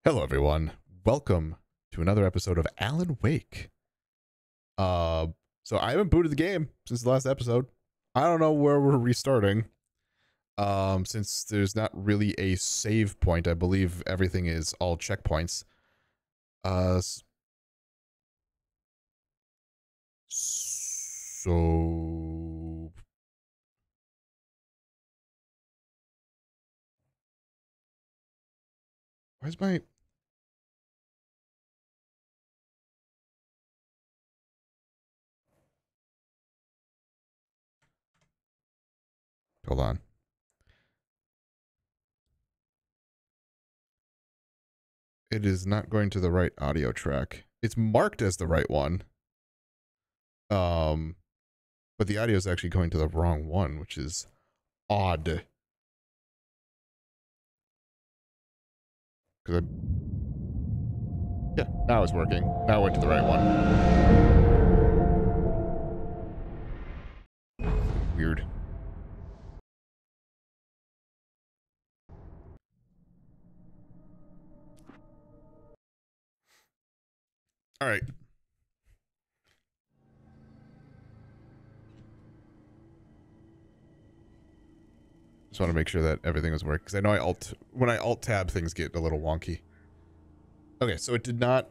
Hello, everyone. Welcome to another episode of Alan Wake. So I haven't booted the game since the last episode. I don't know where we're restarting. Since there's not really a save point, I believe everything is all checkpoints. So where's my? Hold on. It is not going to the right audio track. It's marked as the right one. But the audio is actually going to the wrong one, which is odd. Because yeah, now it's working. Now I went to the right one. Weird. All right. Just want to make sure that everything was working because I know when I alt tab, things get a little wonky. Okay, so it did not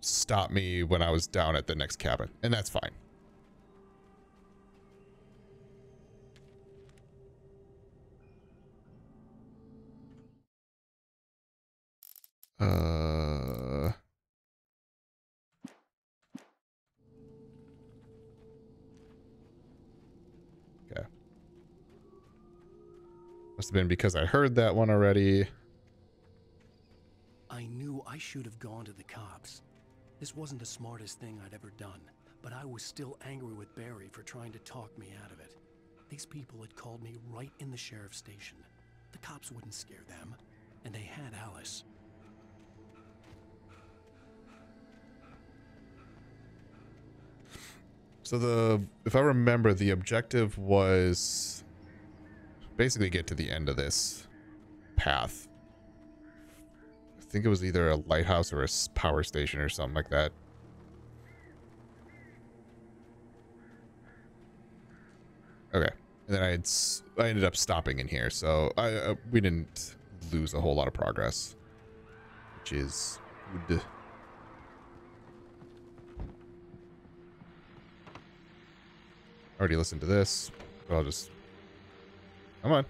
stop me when I was down at the next cabin, and that's fine. Okay. Must have been because I heard that one already. I knew I should have gone to the cops. This wasn't the smartest thing I'd ever done, but I was still angry with Barry for trying to talk me out of it. These people had called me right in the sheriff's station. The cops wouldn't scare them, and they had Alice. So if I remember, the objective was basically get to the end of this path. I think it was either a lighthouse or a power station or something like that. Okay, and then I ended up stopping in here, so we didn't lose a whole lot of progress, which is good. Already listened to this, but I'll just come on.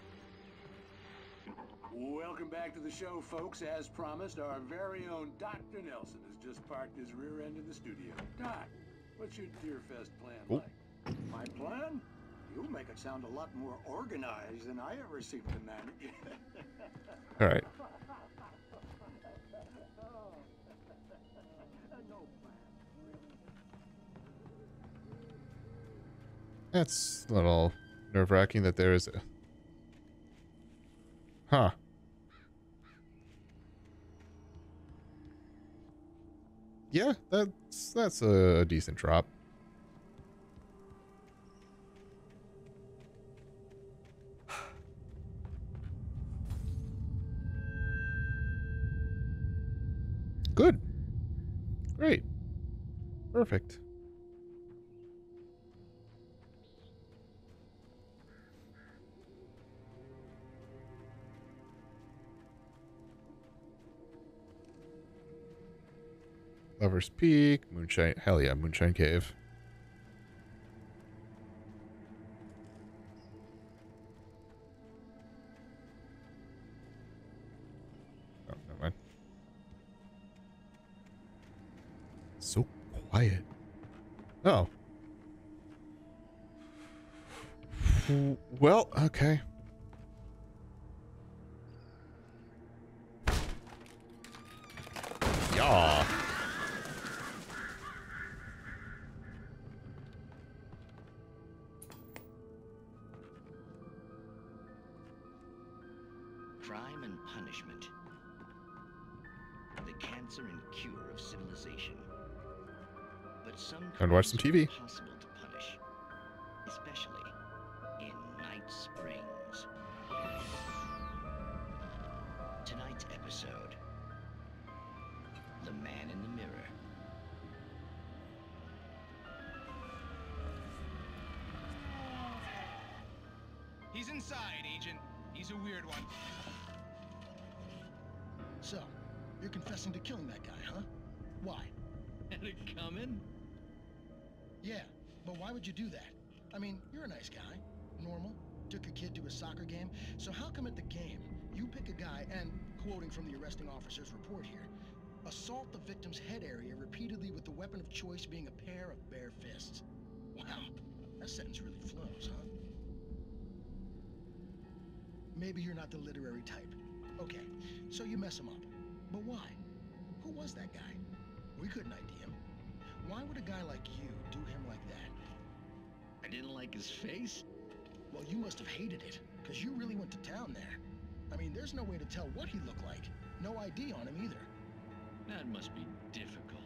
Welcome back to the show, folks. As promised, our very own Dr. Nelson has just parked his rear end in the studio. Doc, what's your Deerfest plan like? My plan? You make it sound a lot more organized than I ever seem to manage. All right. That's a little nerve-wracking that there is a... Huh. Yeah, that's a decent drop. Good. Great. Perfect. Lover's Peak, Moonshine. Hell yeah, Moonshine Cave. Oh, never mind. So quiet. Oh. Well, okay. Yeah. Crime and punishment. The cancer and cure of civilization. But some Time to watch some TV. impossible to punish, especially in Night Springs. Tonight's episode, man in the mirror. He's inside, Agent. He's a weird one. So, you're confessing to killing that guy, huh? Why? Had it coming? Yeah, but why would you do that? I mean, you're a nice guy. Normal. Took a kid to a soccer game. So how come at the game, you pick a guy and, quoting from the arresting officer's report here, assault the victim's head area repeatedly with the weapon of choice being a pair of bare fists? Wow, that sentence really flows, huh? Maybe you're not the literary type. Okay, so you mess him up. But why? Who was that guy? We couldn't ID him. Why would a guy like you do him like that? I didn't like his face. Well, you must have hated it, because you really went to town there. I mean, there's no way to tell what he looked like. No ID on him either. That must be difficult.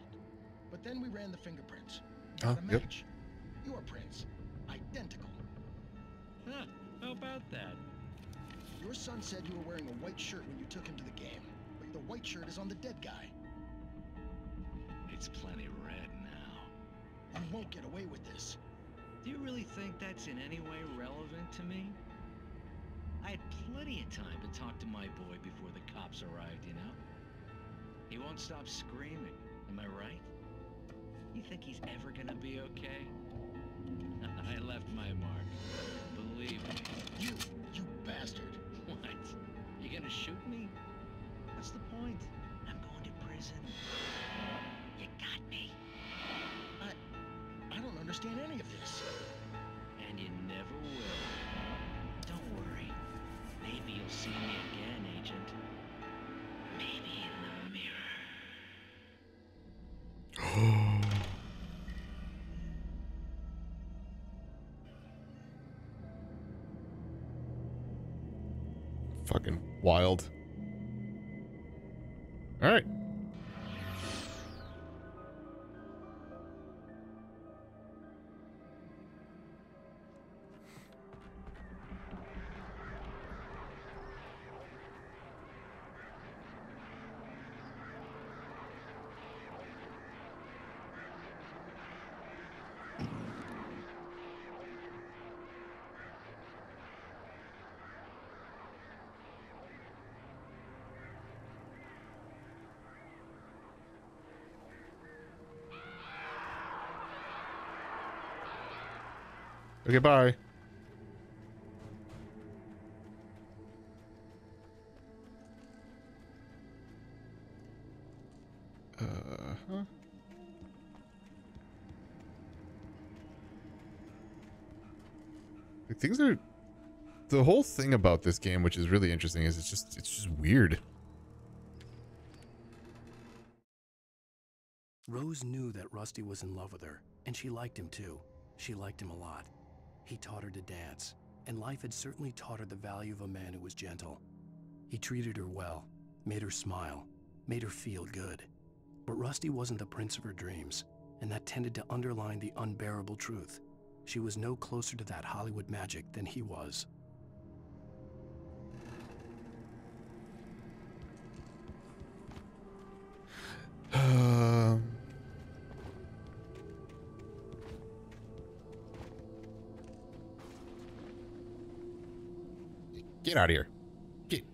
But then we ran the fingerprints. Oh, Got a yep. match. Your prints. Identical. Huh, how about that? Your son said you were wearing a white shirt when you took him to the game. But the white shirt is on the dead guy. It's plenty red now. You won't get away with this. Do you really think that's in any way relevant to me? I had plenty of time to talk to my boy before the cops arrived, you know? He won't stop screaming, am I right? You think he's ever gonna be okay? I left my mark. Believe me. You bastard. What? You gonna shoot me? What's the point? I'm going to prison. You got me. I don't understand any of this. And you never will. Don't worry. Maybe you'll see me again, Agent. Maybe in the mirror. Fucking wild. All right. Okay, bye. Huh? Like, things are... The whole thing about this game, which is really interesting, is it's just weird. Rose knew that Rusty was in love with her, and she liked him too. She liked him a lot. He taught her to dance, and life had certainly taught her the value of a man who was gentle. He treated her well, made her smile, made her feel good. But Rusty wasn't the prince of her dreams, and that tended to underline the unbearable truth. She was no closer to that Hollywood magic than he was. Get out of here. Get.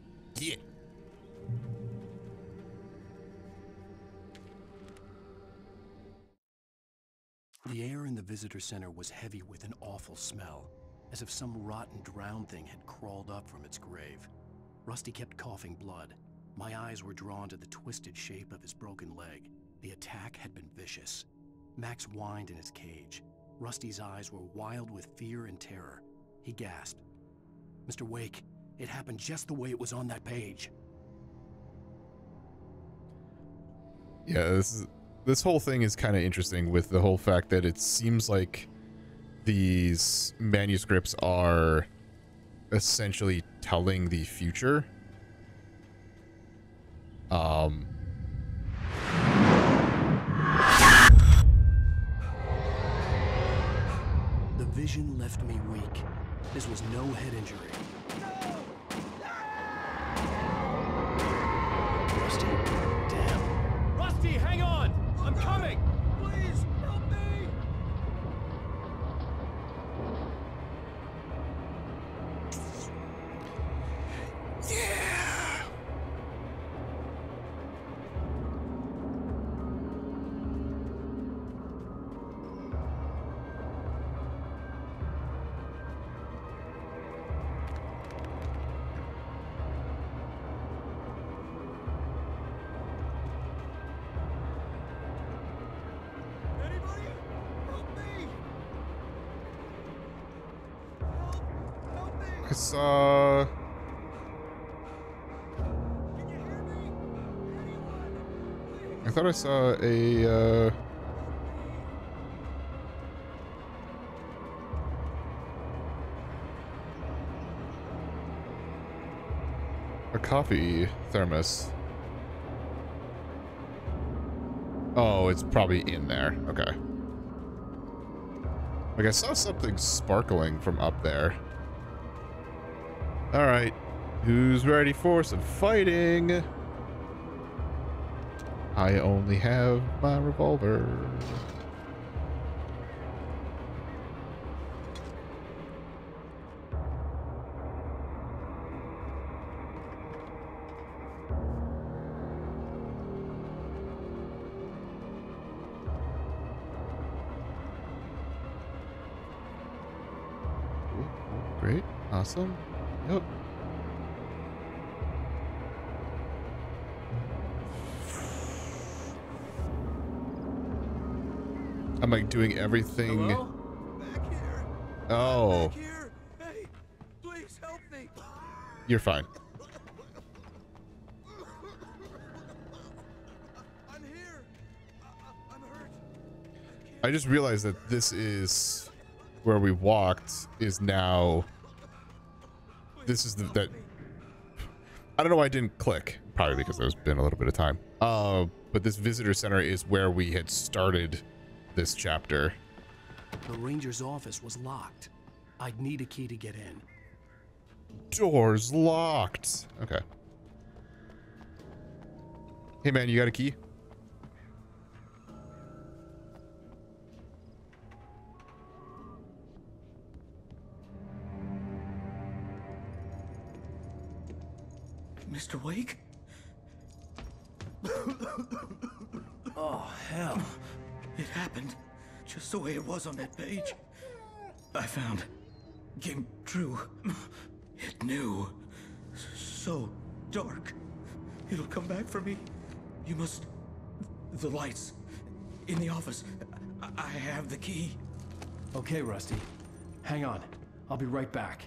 The air in the visitor center was heavy with an awful smell, as if some rotten drowned thing had crawled up from its grave. Rusty kept coughing blood. My eyes were drawn to the twisted shape of his broken leg. The attack had been vicious. Max whined in his cage. Rusty's eyes were wild with fear and terror. He gasped. "Mr. Wake, it happened just the way it was on that page." Yeah, this whole thing is kind of interesting with the whole fact that it seems like these manuscripts are essentially telling the future. The vision left me weak. This was no head injury. Rusty, damn. Rusty, hang I'm coming! Please, help me! Yeah. Anybody? Help me! Help me! I saw. Can you hear me? Anyone? I thought I saw a. A coffee thermos. Oh, it's probably in there. Okay. Like I saw something sparkling from up there. All right. Who's ready for some fighting? I only have my revolver. Great. Awesome. Yep. I'm like doing everything. Hello? Back here. Oh, Back here. Hey, please help me. you're fine. I'm here. I'm hurt. I just realized that this is where we walked is now. This is that. I don't know why I didn't click. Probably because there's been a little bit of time. But this visitor center is where we had started this chapter. The ranger's office was locked. I'd need a key to get in. Doors locked. Okay. Hey man, you got a key? Mr. Wake? Oh, hell. It happened just the way it was on that page. I found. Came true. It knew. So dark. It'll come back for me. You must. The lights. In the office. I have the key. Okay, Rusty. Hang on. I'll be right back.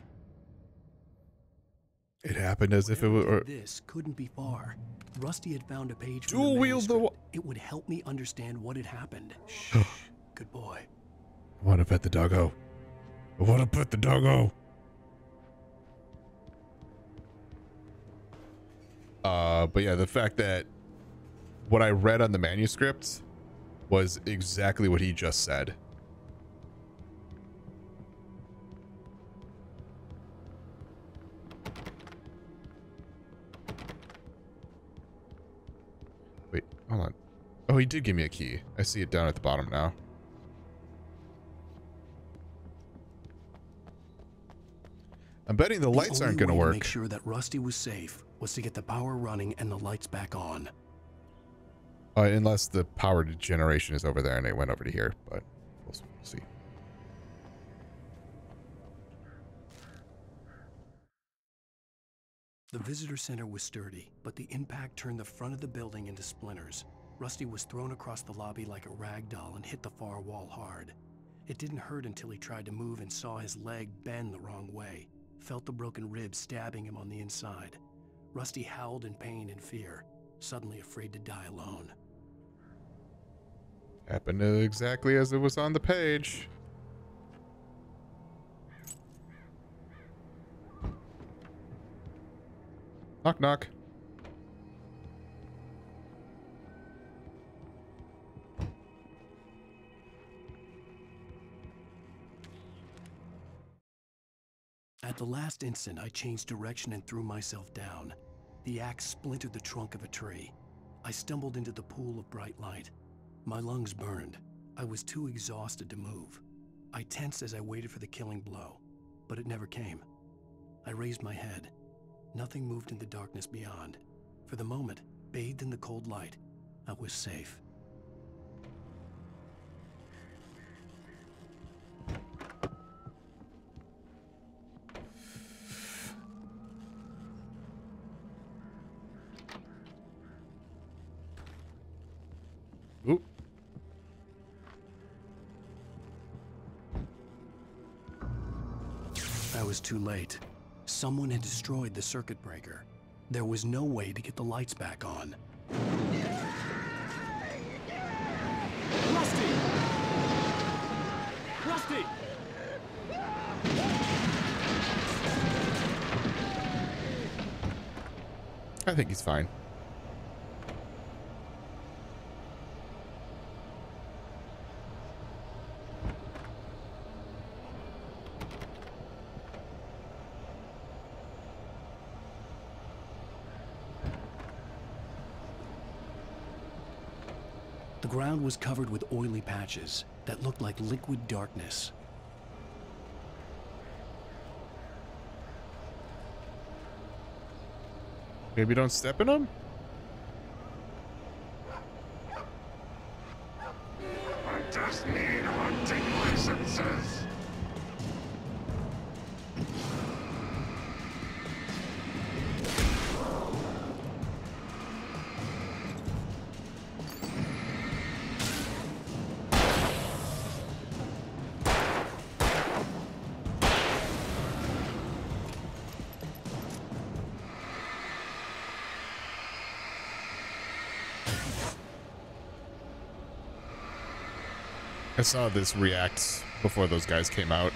It happened as if it were. This couldn't be far. Rusty had found a page from Dual the wield the. manuscript. It would help me understand what had happened. Shh. Good boy. I want to pet the doggo. I want to pet the doggo. But yeah, the fact that what I read on the manuscript was exactly what he just said. Wait, hold on. Oh, he did give me a key. I see it down at the bottom now. I'm betting the lights aren't going to work. Make sure that Rusty was safe was to get the power running and the lights back on. Unless the power generation is over there and it went over to here, but we'll see. The visitor center was sturdy, but the impact turned the front of the building into splinters. Rusty was thrown across the lobby like a rag doll and hit the far wall hard. It didn't hurt until he tried to move and saw his leg bend the wrong way. Felt the broken ribs stabbing him on the inside. Rusty howled in pain and fear, suddenly afraid to die alone. Happened exactly as it was on the page. Knock, knock. At the last instant, I changed direction and threw myself down. The axe splintered the trunk of a tree. I stumbled into the pool of bright light. My lungs burned. I was too exhausted to move. I tensed as I waited for the killing blow, but it never came. I raised my head. Nothing moved in the darkness beyond. For the moment, bathed in the cold light, I was safe. Oop. I was too late. Someone had destroyed the circuit breaker. There was no way to get the lights back on. Rusty! Rusty! I think he's fine. The ground was covered with oily patches that looked like liquid darkness. Maybe don't step in them? I just need hunting licenses. I saw this react before those guys came out.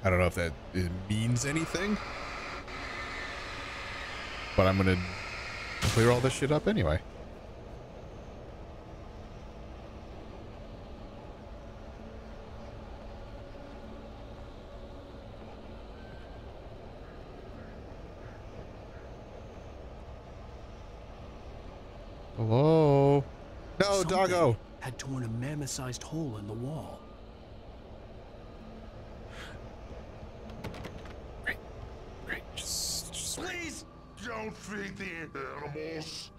I don't know if that means anything, but I'm gonna clear all this shit up anyway. Hello? No, Something doggo. had torn a mammoth-sized hole in the wall. Great. Just Please don't feed the animals.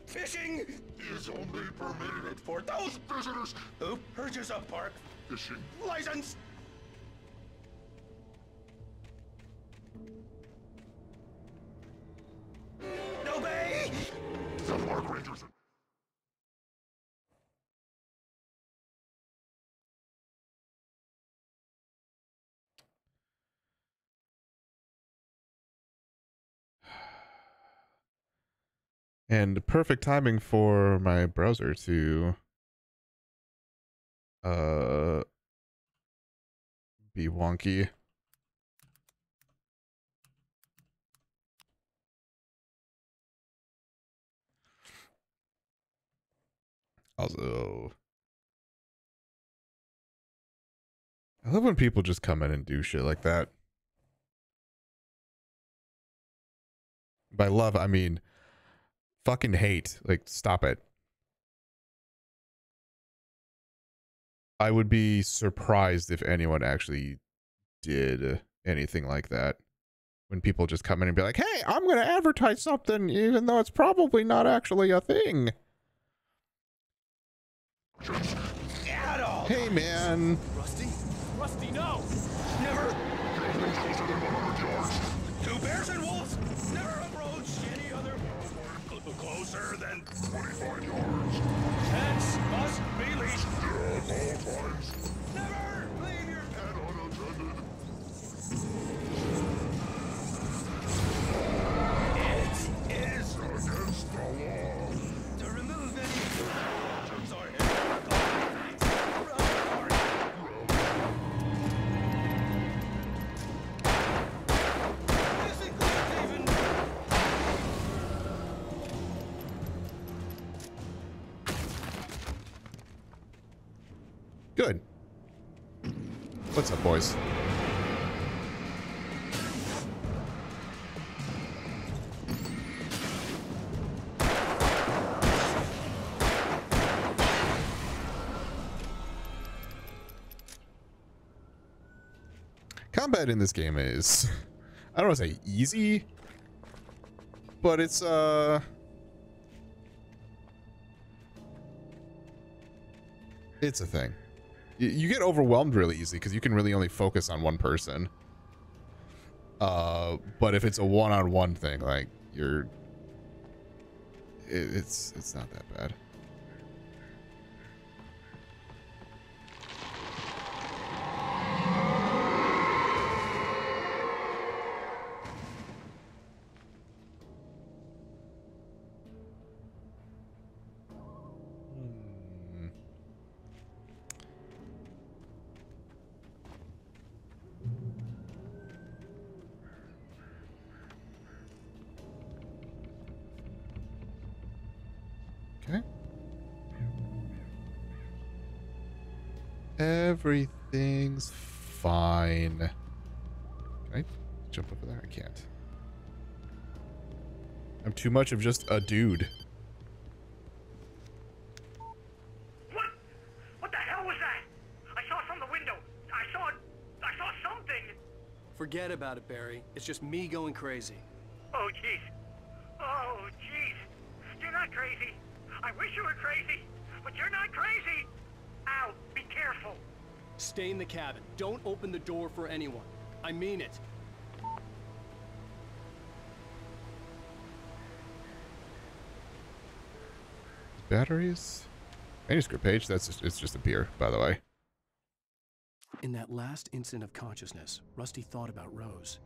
Fishing Is only permitted for those visitors. who purchase a park Fishing. license. Obey! The park rangers. And perfect timing for my browser to be wonky. Also, I love when people just come in and do shit like that. By love, I mean fucking hate. Like, stop it. I would be surprised if anyone actually did anything like that. When people just come in and be like, hey, I'm going to advertise something, even though it's probably not actually a thing. Hey, man. Rusty? Rusty, no! Never! Two bears and wolves! Never approach any other closer than 25 yards. pets must be leashed. At all times. Never leave your pet. And unattended. It is Against the law. to remove any germs or Good. What's up, boys? Combat in this game is, I don't want to say easy, but it's a thing. You get overwhelmed really easy because you can really only focus on one person. But if it's a one-on-one thing, like it's not that bad. Okay. Everything's fine. Can I jump over there? I can't. I'm too much of just a dude. What the hell was that? I saw it from the window. I saw something. Forget about it, Barry. It's just me going crazy. Oh, jeez. Oh, jeez. You're not crazy. I wish you were crazy, but you're not crazy. Ow, be careful. Stay in the cabin. Don't open the door for anyone. I mean it. Batteries? Manuscript page? It's just a beer, by the way. In that last instant of consciousness, Rusty thought about Rose.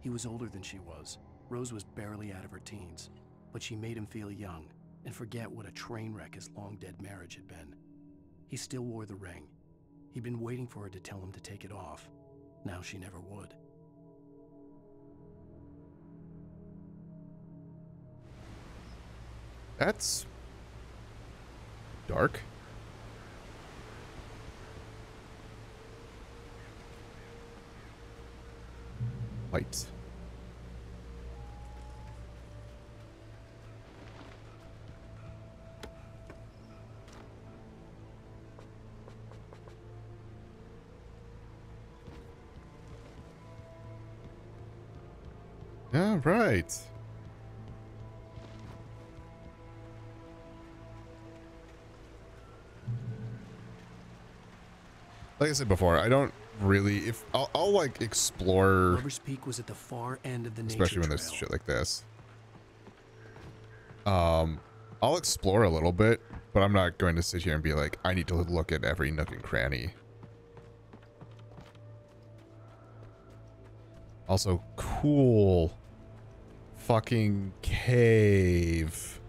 He was older than she was. Rose was barely out of her teens, but she made him feel young and forget what a train wreck his long-dead marriage had been. He still wore the ring. He'd been waiting for her to tell him to take it off. Now she never would. That's dark. Light. All right. Like I said before, I don't really, if I'll like explore, Lover's Peak was at the far end of the nature especially when trail. there's shit like this. I'll explore a little bit, but I'm not going to sit here and be like, I need to look at every nook and cranny. Also, cool fucking cave.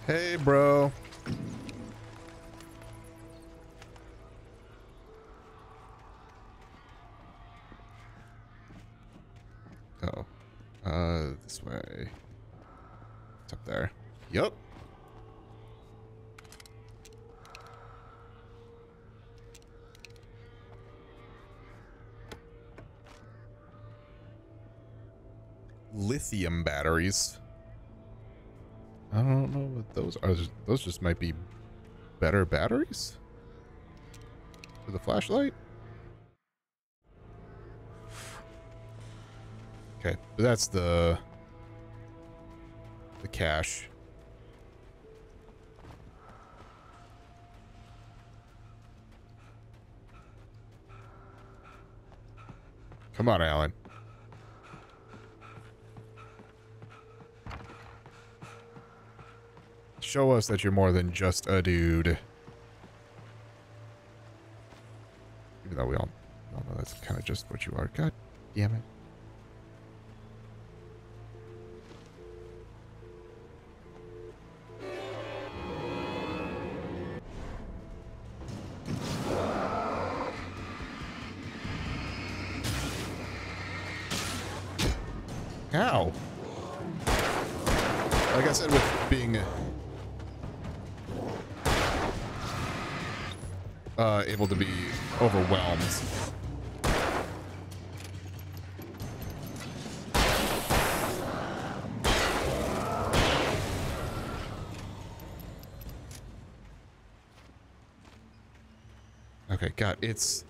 Hey, bro. Oh. This way. It's up there. Yup. Lithium batteries. I don't know what those are. Those just might be better batteries for the flashlight. Okay, but that's the cache. Come on, Alan. Show us that you're more than just a dude. Even though we all know that's kind of just what you are. God damn it. Ow. like I said, with being able to be overwhelmed. Okay, God, it's...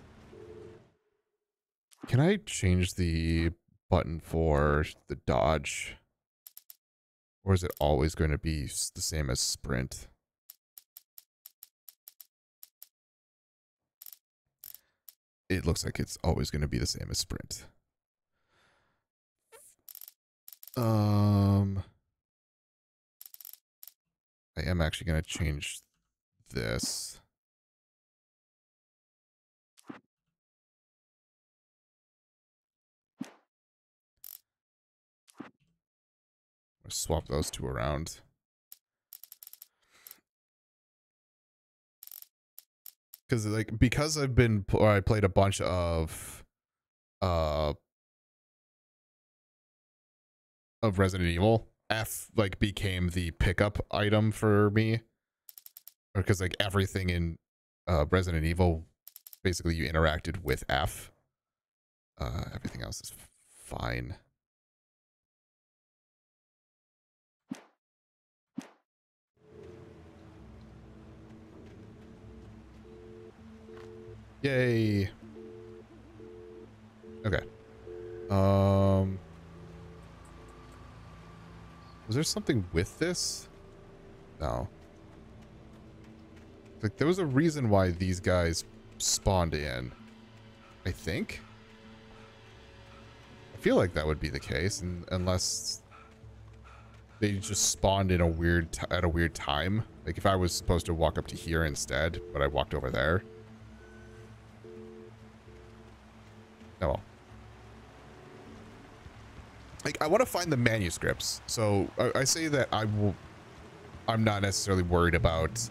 Can I change the button for the dodge? Or is it always going to be the same as sprint? It looks like it's always going to be the same as sprint. I am actually going to change this. Swap those two around. Because I played a bunch of Resident Evil, F like became the pickup item for me. Because like everything in Resident Evil, basically you interacted with F. Everything else is fine. Yay. Okay. Was there something with this? No. Like there was a reason why these guys spawned in. I think. I feel like that would be the case, unless they just spawned in at a weird time. Like if I was supposed to walk up to here instead, but I walked over there. Oh well. Like I want to find the manuscripts. So I say that I'm not necessarily worried about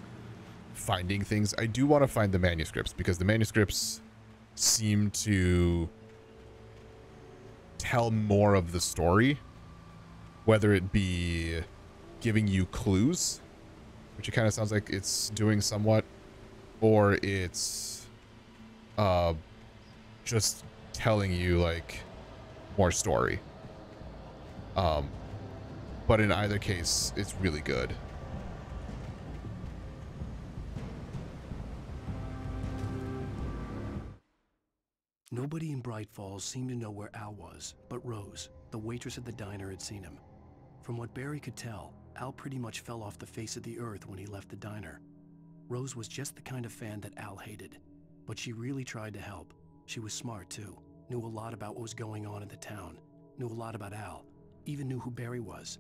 finding things. I do want to find the manuscripts because the manuscripts seem to tell more of the story, whether it be giving you clues, which it kind of sounds like it's doing somewhat, or it's just telling you like more story. But in either case, it's really good. Nobody in Bright Falls seemed to know where Al was, but Rose, the waitress at the diner, had seen him. From what Barry could tell, Al pretty much fell off the face of the earth when he left the diner. Rose was just the kind of fan that Al hated, but she really tried to help. She was smart too, knew a lot about what was going on in the town, knew a lot about Al, even knew who Barry was.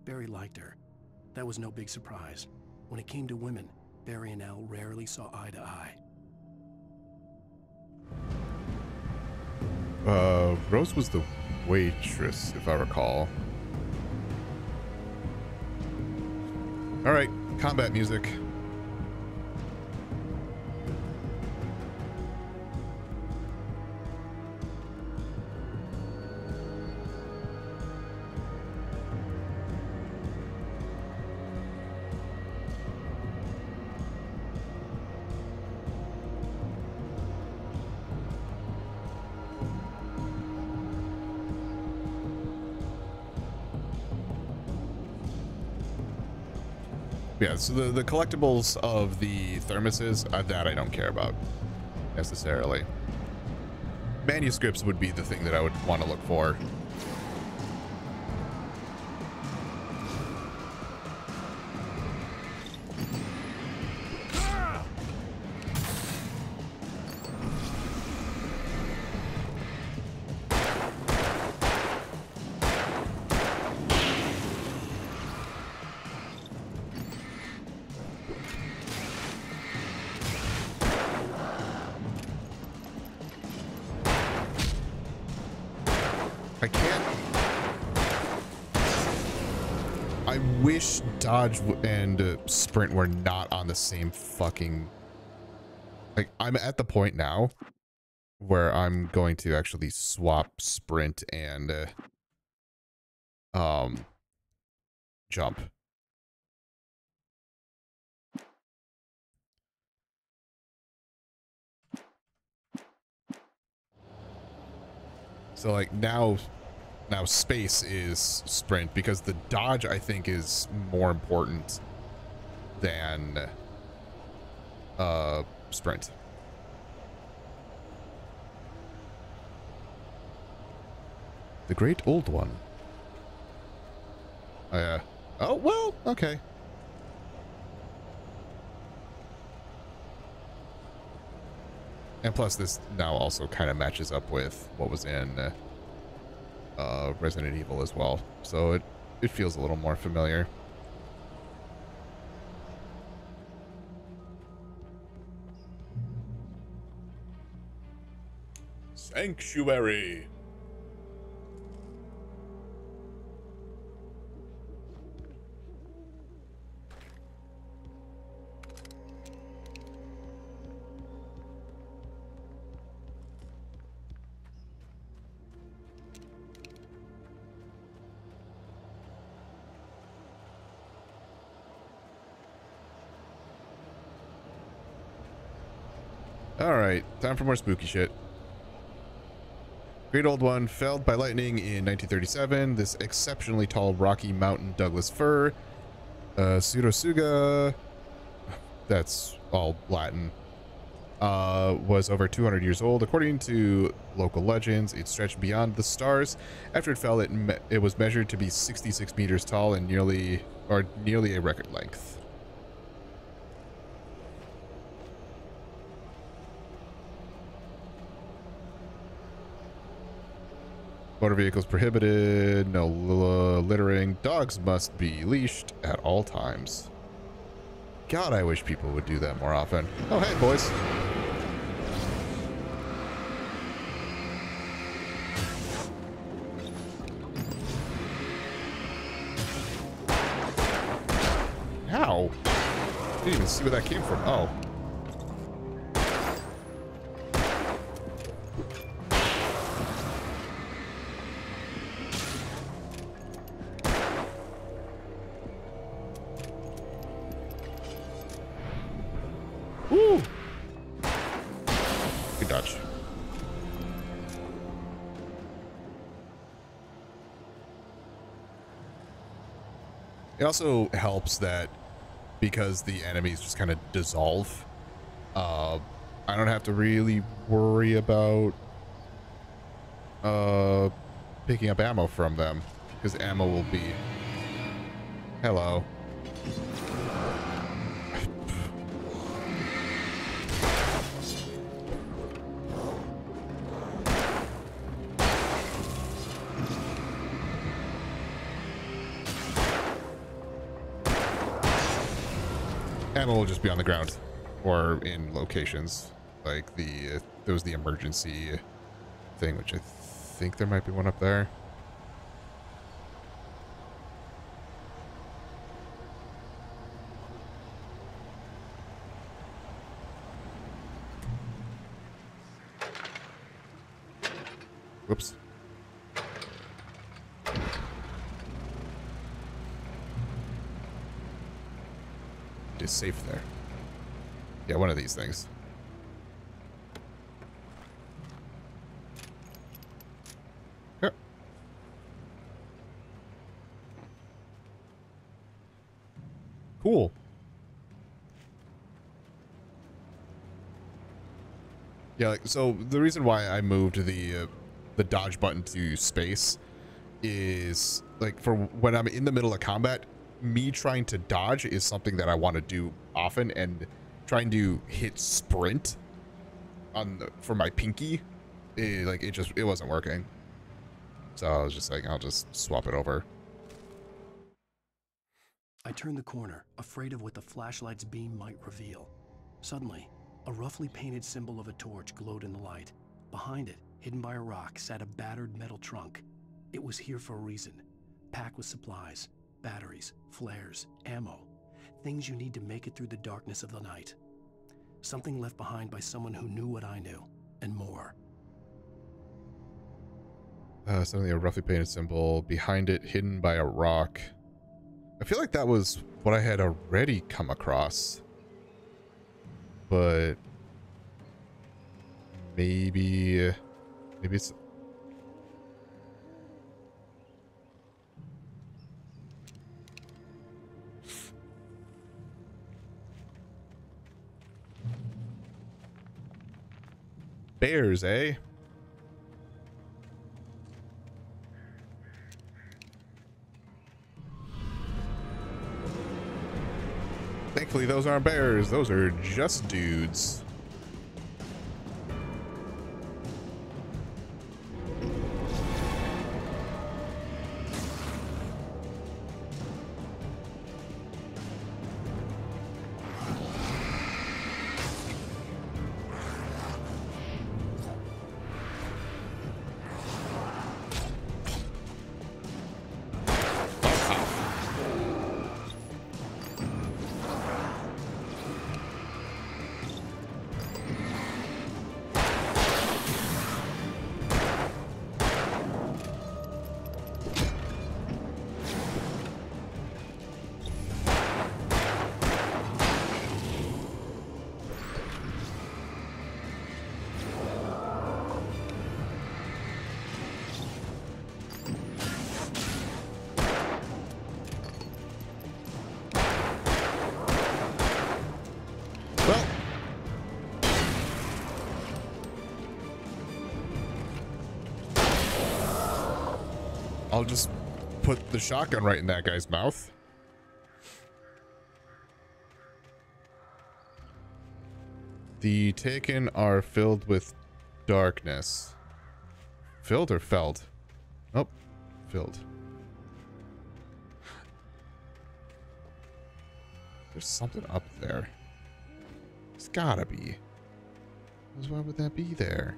Barry liked her. That was no big surprise. When it came to women, Barry and Al rarely saw eye to eye. Rose was the waitress, if I recall. All right, combat music. Yeah, so the collectibles of the thermoses, that I don't care about necessarily. Manuscripts would be the thing that I would want to look for. Dodge and sprint were not on the same fucking... Like, I'm at the point now where I'm going to actually swap sprint and jump. So like now space is sprint because the dodge I think is more important than sprint. The Great Old One. Oh, well, okay. And plus this now also kind of matches up with what was in Resident Evil as well. So it feels a little more familiar. Sanctuary. Alright, time for more spooky shit. Great Old One, felled by lightning in 1937. This exceptionally tall Rocky Mountain Douglas fir. Pseudotsuga, that's all Latin, was over 200 years old. According to local legends, it stretched beyond the stars. After it fell, it was measured to be 66 meters tall and nearly a record length. Motor vehicles prohibited, no littering. Dogs must be leashed at all times. God, I wish people would do that more often. Oh, hey, boys. Ow. Didn't even see where that came from. Oh. Woo! Good dodge. It also helps that because the enemies just kind of dissolve, I don't have to really worry about picking up ammo from them, because ammo will be... Hello. Ammo will just be on the ground or in locations like there was the emergency thing, which I think there might be one up there. Whoops. It is safe there. Yeah, one of these things. Yep. Cool. Yeah, like, so the reason why I moved the dodge button to space is like for when I'm in the middle of combat, me trying to dodge is something that I want to do often, and trying to hit sprint for my pinky, it wasn't working. So I was just like, I'll just swap it over. I turned the corner, afraid of what the flashlight's beam might reveal. Suddenly, a roughly painted symbol of a torch glowed in the light. Behind it, hidden by a rock, sat a battered metal trunk. It was here for a reason, packed with supplies, batteries, flares, ammo, things you need to make it through the darkness of the night. Something left behind by someone who knew what I knew, and more. Suddenly a roughly painted symbol. Behind it, hidden by a rock. I feel like that was what I had already come across. But maybe it's bears, eh? Thankfully, those aren't bears. Those are just dudes. Well, I'll just put the shotgun right in that guy's mouth. The taken are filled with darkness. Filled or felled? Oh, filled. There's something up there. It's gotta be. Why would that be there?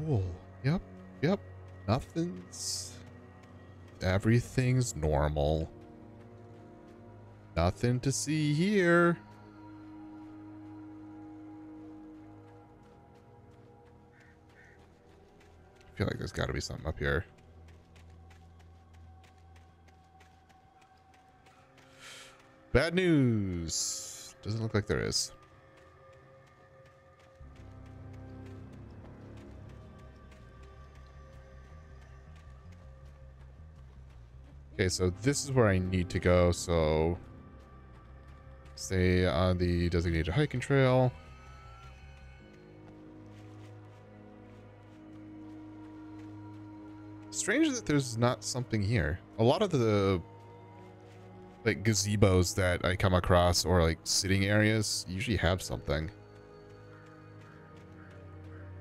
Cool. Yep. Yep. Everything's normal. Nothing to see here. I feel like there's got to be something up here. Bad news. Doesn't look like there is. Okay, so this is where I need to go, so stay on the designated hiking trail. Strange that there's not something here. A lot of the like gazebos that I come across or like sitting areas usually have something.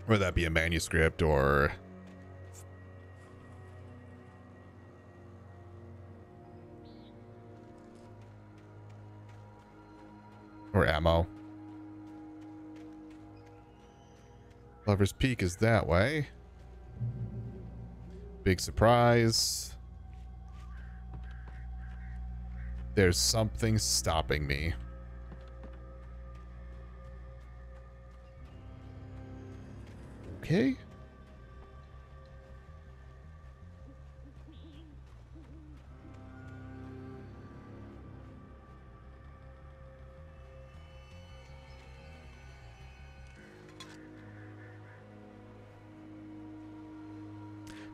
Whether that be a manuscript or ammo. Lover's Peak is that way. Big surprise. There's something stopping me. Okay.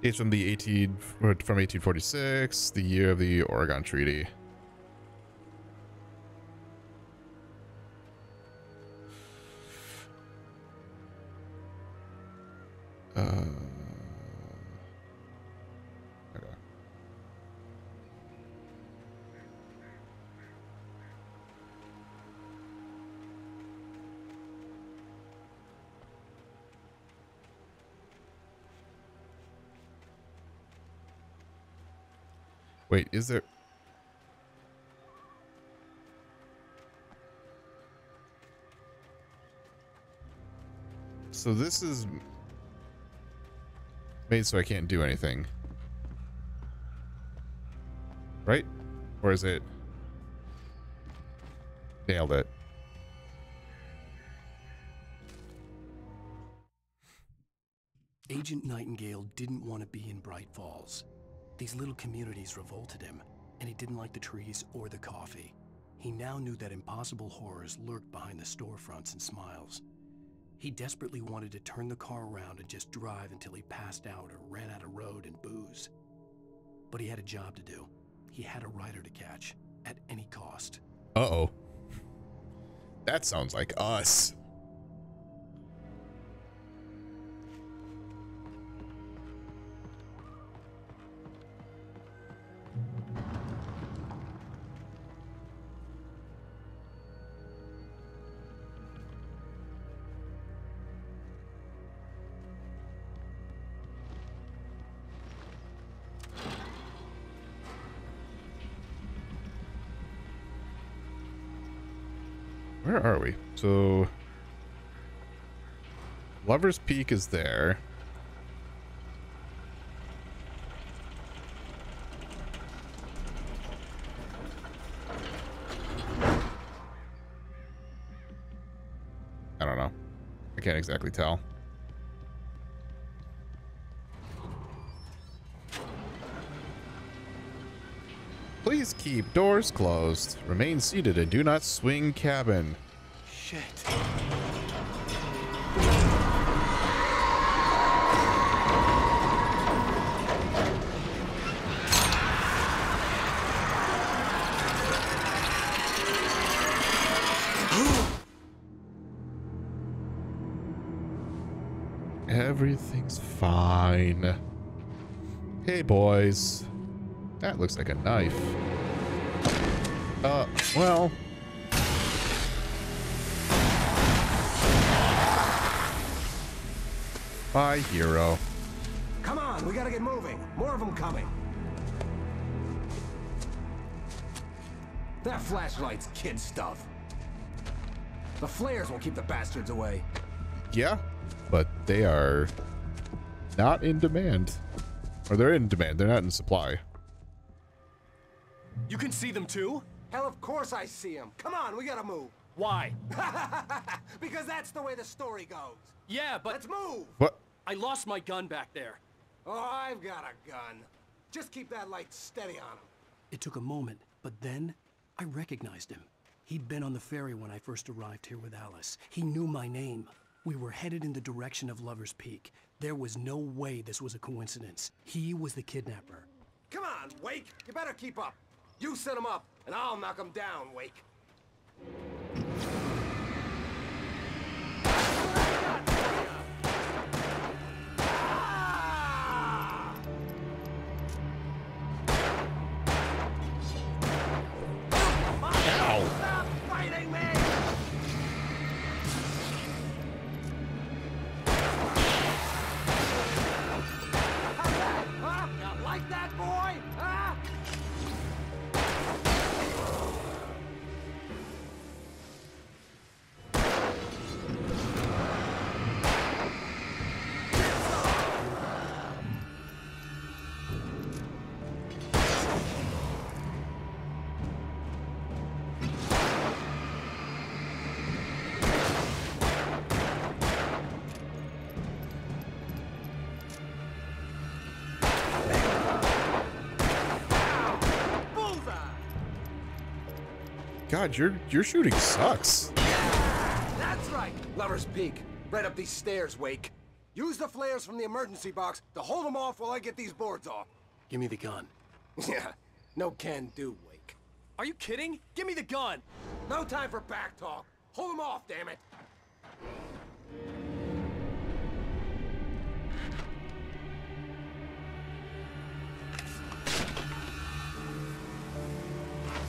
It's from the 1846, the year of the Oregon Treaty. Okay. Wait, is there... So this is made so I can't do anything. Right? Or is it... Nailed it. Agent Nightingale didn't want to be in Bright Falls. These little communities revolted him, and he didn't like the trees or the coffee. He now knew that impossible horrors lurked behind the storefronts and smiles. He desperately wanted to turn the car around and just drive until he passed out or ran out of road and booze. But he had a job to do. He had a rider to catch, at any cost. Uh-oh. That sounds like us. Where are we? So, Lover's Peak is there. I don't know. I can't exactly tell. Please keep doors closed. Remain seated and do not swing cabin. Shit. Everything's fine. Hey, boys. That looks like a knife. Well. My hero. Come on, we gotta get moving. More of them coming. That flashlight's kid stuff. The flares will keep the bastards away. Yeah, but they are not in demand. Or they're in demand, they're not in supply. You can see them too? Hell, of course I see them. Come on, we gotta move. Why? Because that's the way the story goes. Yeah, but Let's move. What? I lost my gun back there. Oh, I've got a gun. Just keep that light steady on him. It took a moment, but then I recognized him. He'd been on the ferry when I first arrived here with Alice. He knew my name. We were headed in the direction of Lover's Peak. There was no way this was a coincidence. He was the kidnapper. Come on, Wake. You better keep up. You set him up, and I'll knock him down, Wake. Stop fighting me! Huh? You like that, boy? Huh? God, your shooting sucks. That's right. Lover's Peak. Right up these stairs, Wake. Use the flares from the emergency box to hold them off while I get these boards off. Give me the gun. Yeah, no can do, Wake. Are you kidding? Give me the gun! No time for back talk. Hold them off, damn it.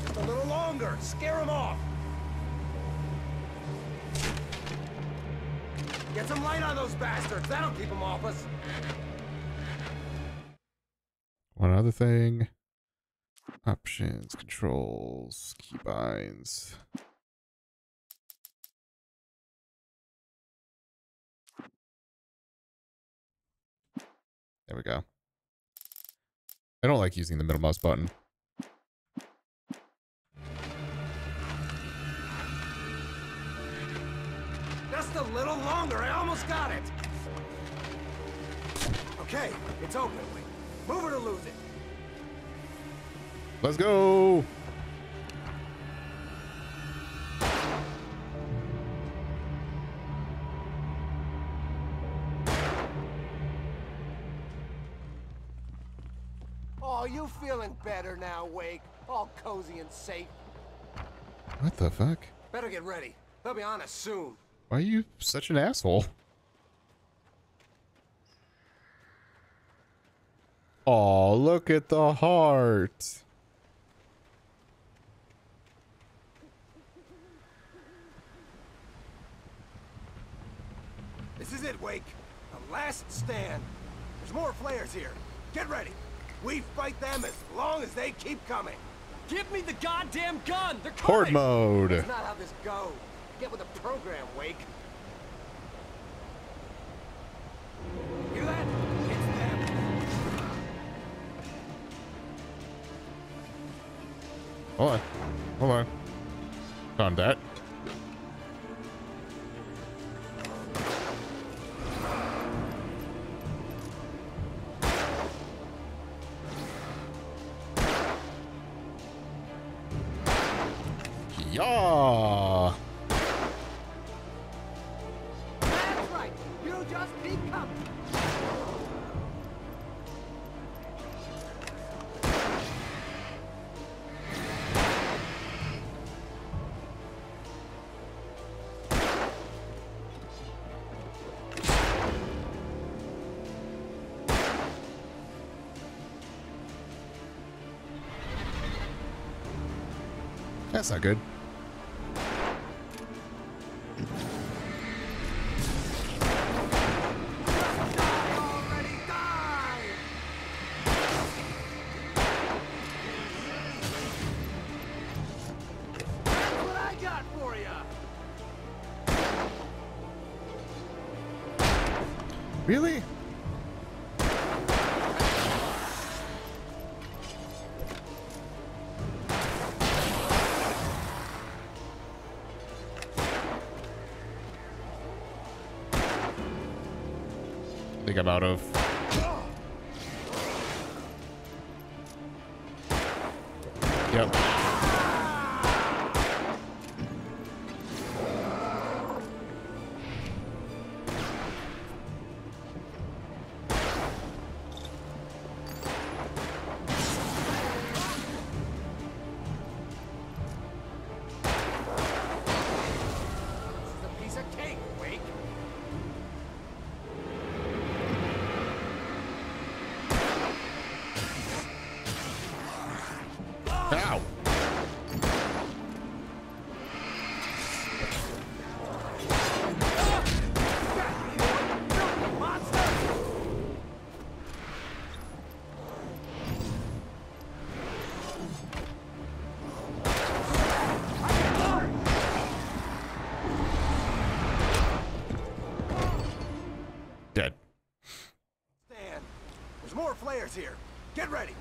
Just a little longer. Scare them off. Get some light on those bastards. That'll keep them off us. One other thing. Options, controls, keybinds. There we go. I don't like using the middle mouse button. a little longer. I almost got it. Okay, it's open. Move it or lose it. Let's go. Oh, you feeling better now, Wake? All cozy and safe. What the fuck? Better get ready. They'll be on us soon. Why are you such an asshole? Oh, look at the heart. This is it, Wake. The last stand. There's more flares here. Get ready. We fight them as long as they keep coming. Give me the goddamn gun! They're coming! Horde mode. That's not how this goes. Get with the program, Wake. Hear that? It's them. Hold on. Hold on. Found that. Yeah. That's right. You just keep coming. That's not good. Really? I think I'm out of. Yep. Ow. Dead. Stand. There's more flares here. Get ready.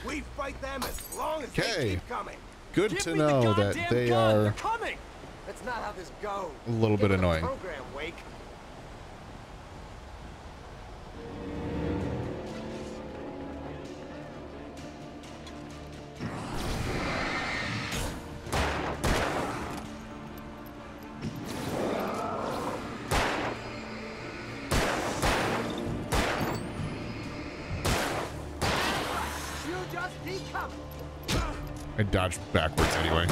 We fight them as long as they Okay. keep coming. Good Give to me the know that goddamn they gun! are They're coming! That's not how this goes. a little bit Get with the annoying. program, Wake. You just keep coming. I dodged backwards anyway.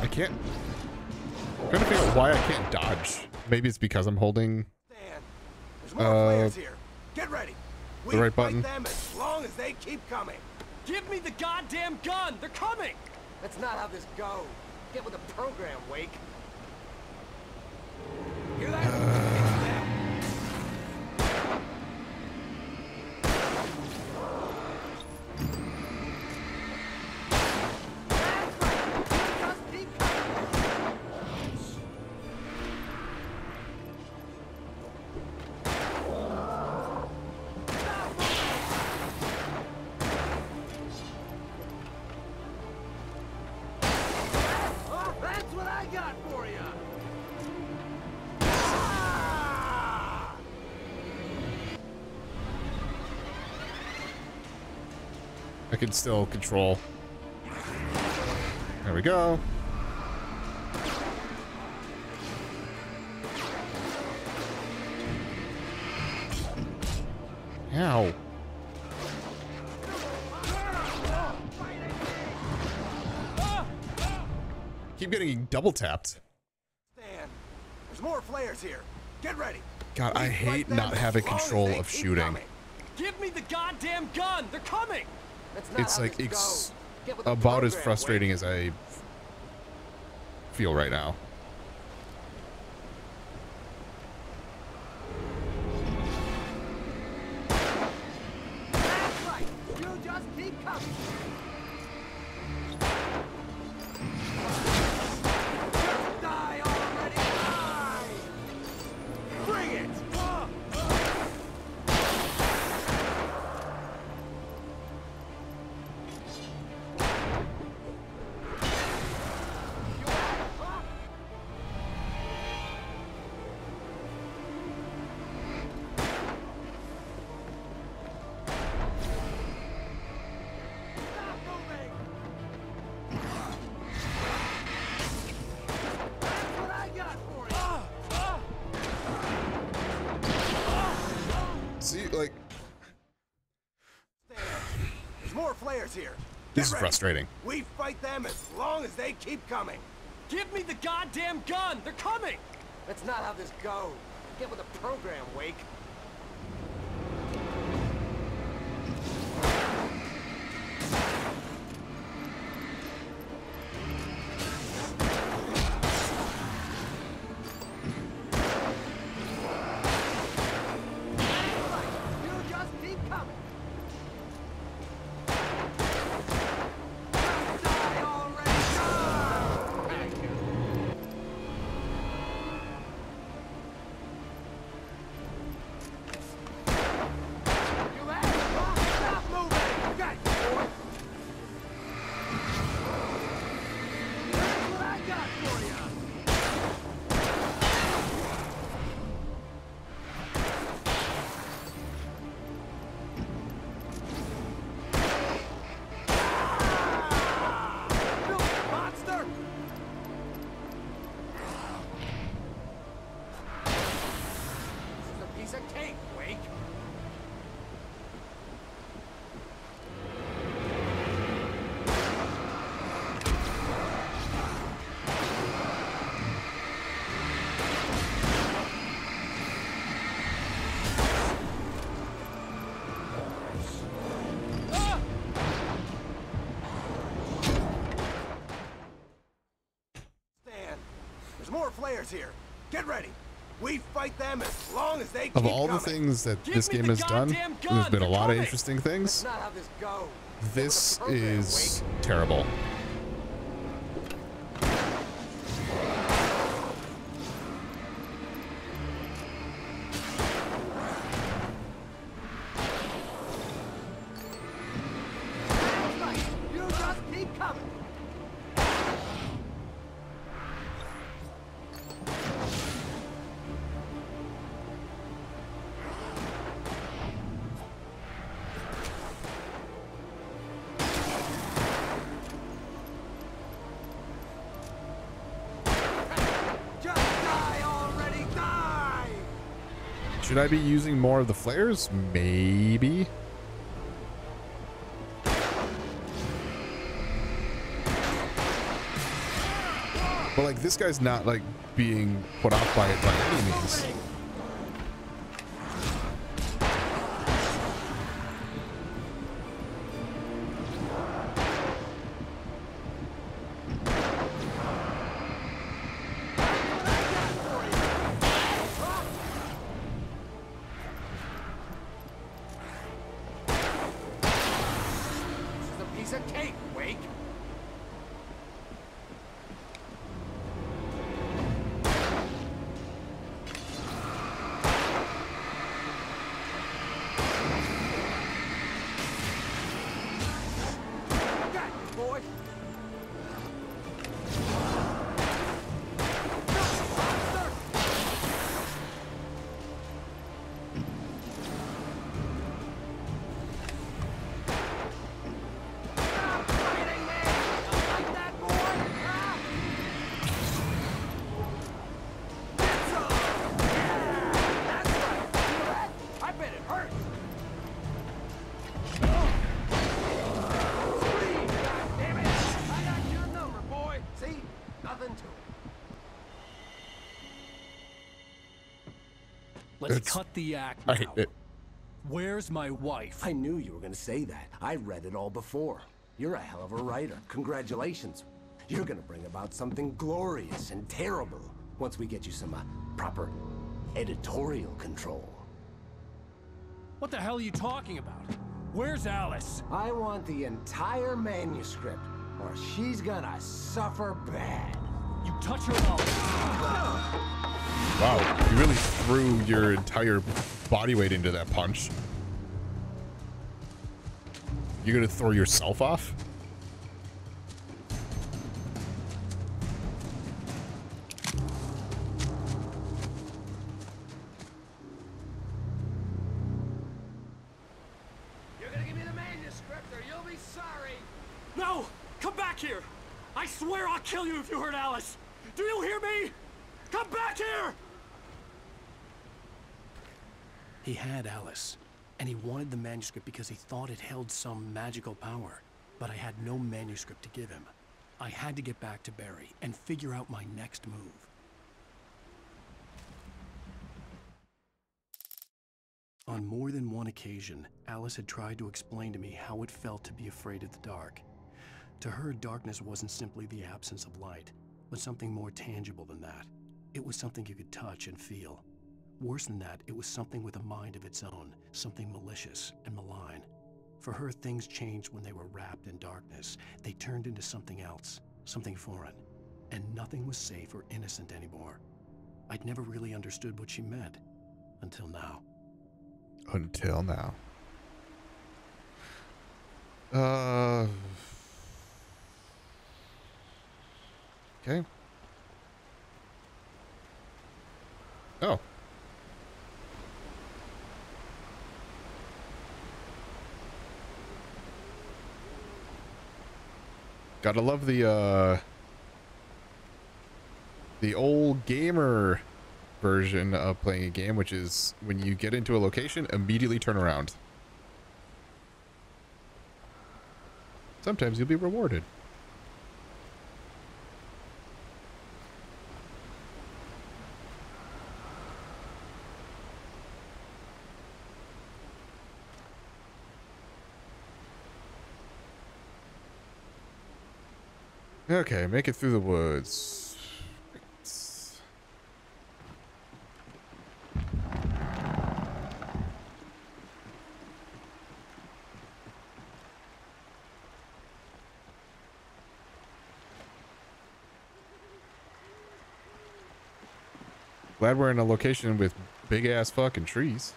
I can't. I'm trying to figure out why I can't dodge. Maybe it's because I'm holding There's more flares here. Get ready. We the right fight button. them as long as they keep coming. Give me the goddamn gun! They're coming! That's not how this goes. Get with the program, Wake. Hear that? It's them. That's what I got for you. I can still control. There we go. Ow. Keep getting double tapped. Stan, there's more flares here. Get ready. God, I hate not having control of shooting. Give me the goddamn gun! They're coming! That's not It's how like this it's goes. Get with the about as program, frustrating as I feel right now. That's right. You just keep coming. Just die already. Die. Bring it. Stop moving. That's what I got for you. See, like, There's more flares here. this is Get ready. frustrating. We fight them as long as they keep coming. Give me the goddamn gun! They're coming! That's not how this goes. Get with the program, Wake. You just keep coming. Die already. Die. You asshole! Stop moving! Got you, boy. That's what I got for you. You monster! This is a piece of cake, Wake. Stan, there's more flares here. Get ready. We fight them as long as they keep Of all the coming. things that Give this me game the has done, goddamn there's gun! been a They're lot of coming! interesting That's things. not how this goes. This Get with the program, is Wake. terrible. That's right. You just keep coming. Just die already. Die. Should I be using more of the flares? Maybe. But like this guy's not like being put off by it by any means. of cake, Wake. Got you, boy. Let's It's- cut the act I now. hate it. Where's my wife? I knew you were gonna say that. I read it all before. You're a hell of a writer. Congratulations. You're gonna bring about something glorious and terrible once we get you some proper editorial control. What the hell are you talking about? Where's Alice? I want the entire manuscript, or she's gonna suffer bad. You touch her out. Wow, you really threw your entire body weight into that punch. You're gonna throw yourself off? You're gonna give me the manuscript, or you'll be sorry. No! Come back here! I swear I'll kill you if you hurt Alice! Do you hear me? Come back here! He had Alice, and he wanted the manuscript because he thought it held some magical power. But I had no manuscript to give him. I had to get back to Barry and figure out my next move. On more than one occasion, Alice had tried to explain to me how it felt to be afraid of the dark. To her, darkness wasn't simply the absence of light, but something more tangible than that. It was something you could touch and feel. Worse than that, it was something with a mind of its own, something malicious and malign. For her, things changed when they were wrapped in darkness. They turned into something else, something foreign, and nothing was safe or innocent anymore. I'd never really understood what she meant, until now. Until now. Okay. Oh. Gotta love the old gamer version of playing a game, which is when you get into a location, immediately turn around. Sometimes you'll be rewarded. Okay, make it through the woods. Glad we're in a location with big ass fucking trees.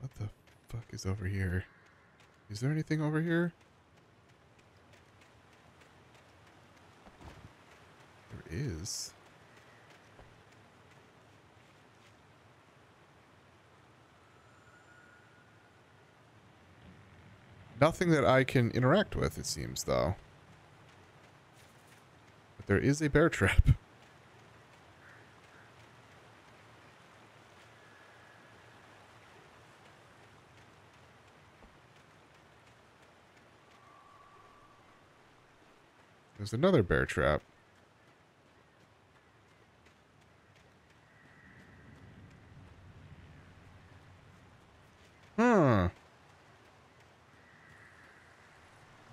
What the fuck is over here? Is there anything over here? There is. Nothing that I can interact with, it seems, though. But there is a bear trap. There's another bear trap.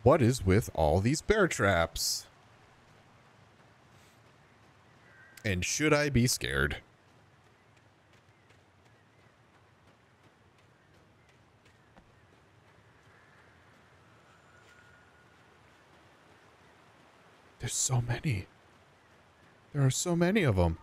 what is with all these bear traps? And should I be scared? There's so many. There are so many of them.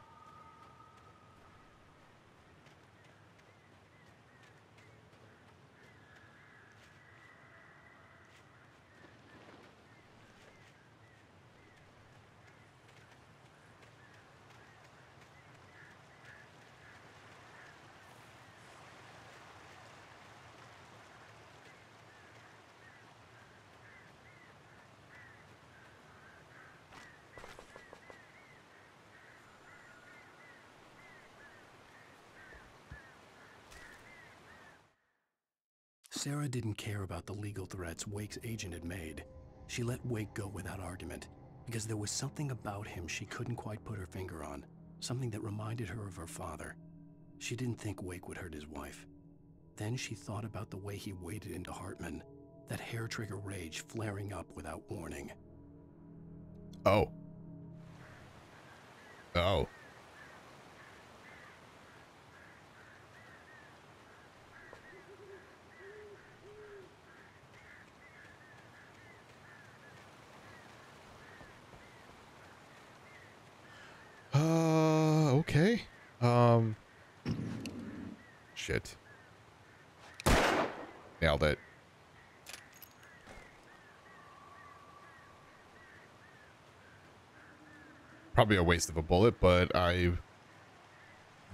Sarah didn't care about the legal threats Wake's agent had made. She let Wake go without argument, because there was something about him she couldn't quite put her finger on, something that reminded her of her father. She didn't think Wake would hurt his wife. Then she thought about the way he waded into Hartman, that hair-trigger rage flaring up without warning. Oh. Oh. Okay. Shit. Nailed it. Probably a waste of a bullet, but I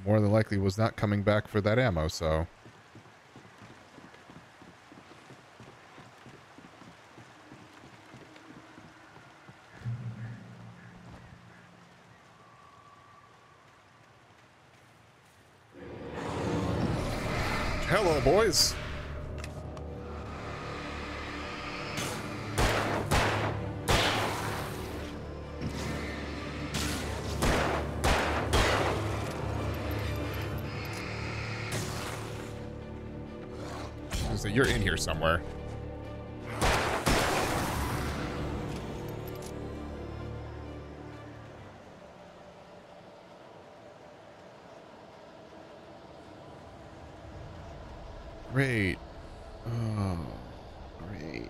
more than likely was not coming back for that ammo, so... Hello, boys. So you're in here somewhere. Great. Oh, great.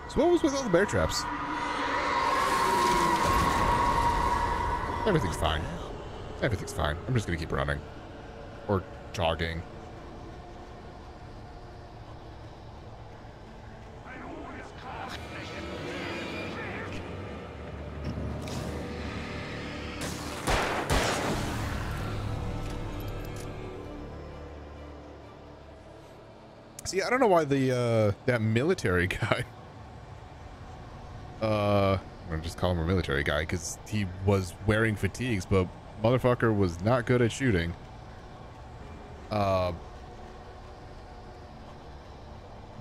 So what was with all the bear traps? Everything's fine. Everything's fine. I'm just gonna keep running. Or jogging. See, I don't know why the that military guy I'm gonna just call him a military guy because he was wearing fatigues, but motherfucker was not good at shooting.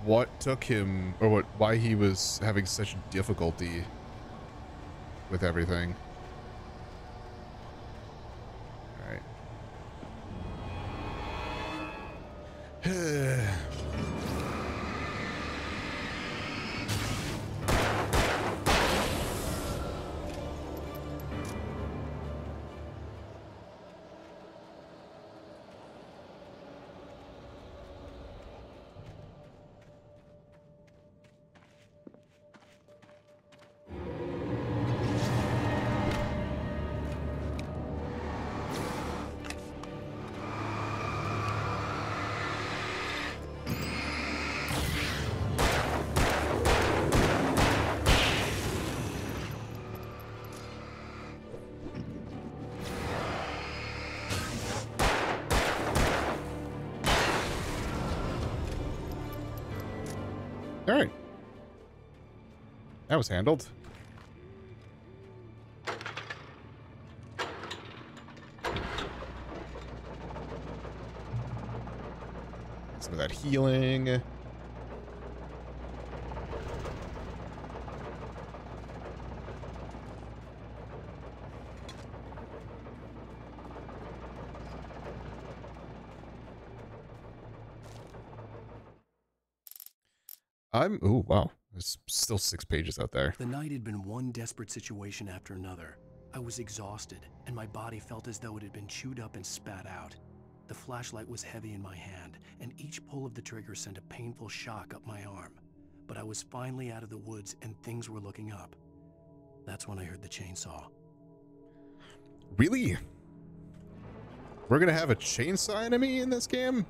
What took him, or why he was having such difficulty with everything? All right. All right. That was handled. Some of that healing. Ooh, wow. There's still 6 pages out there. The night had been one desperate situation after another. I was exhausted, and my body felt as though it had been chewed up and spat out. The flashlight was heavy in my hand, and each pull of the trigger sent a painful shock up my arm. But I was finally out of the woods, and things were looking up. That's when I heard the chainsaw. Really? We're gonna have a chainsaw enemy in this game?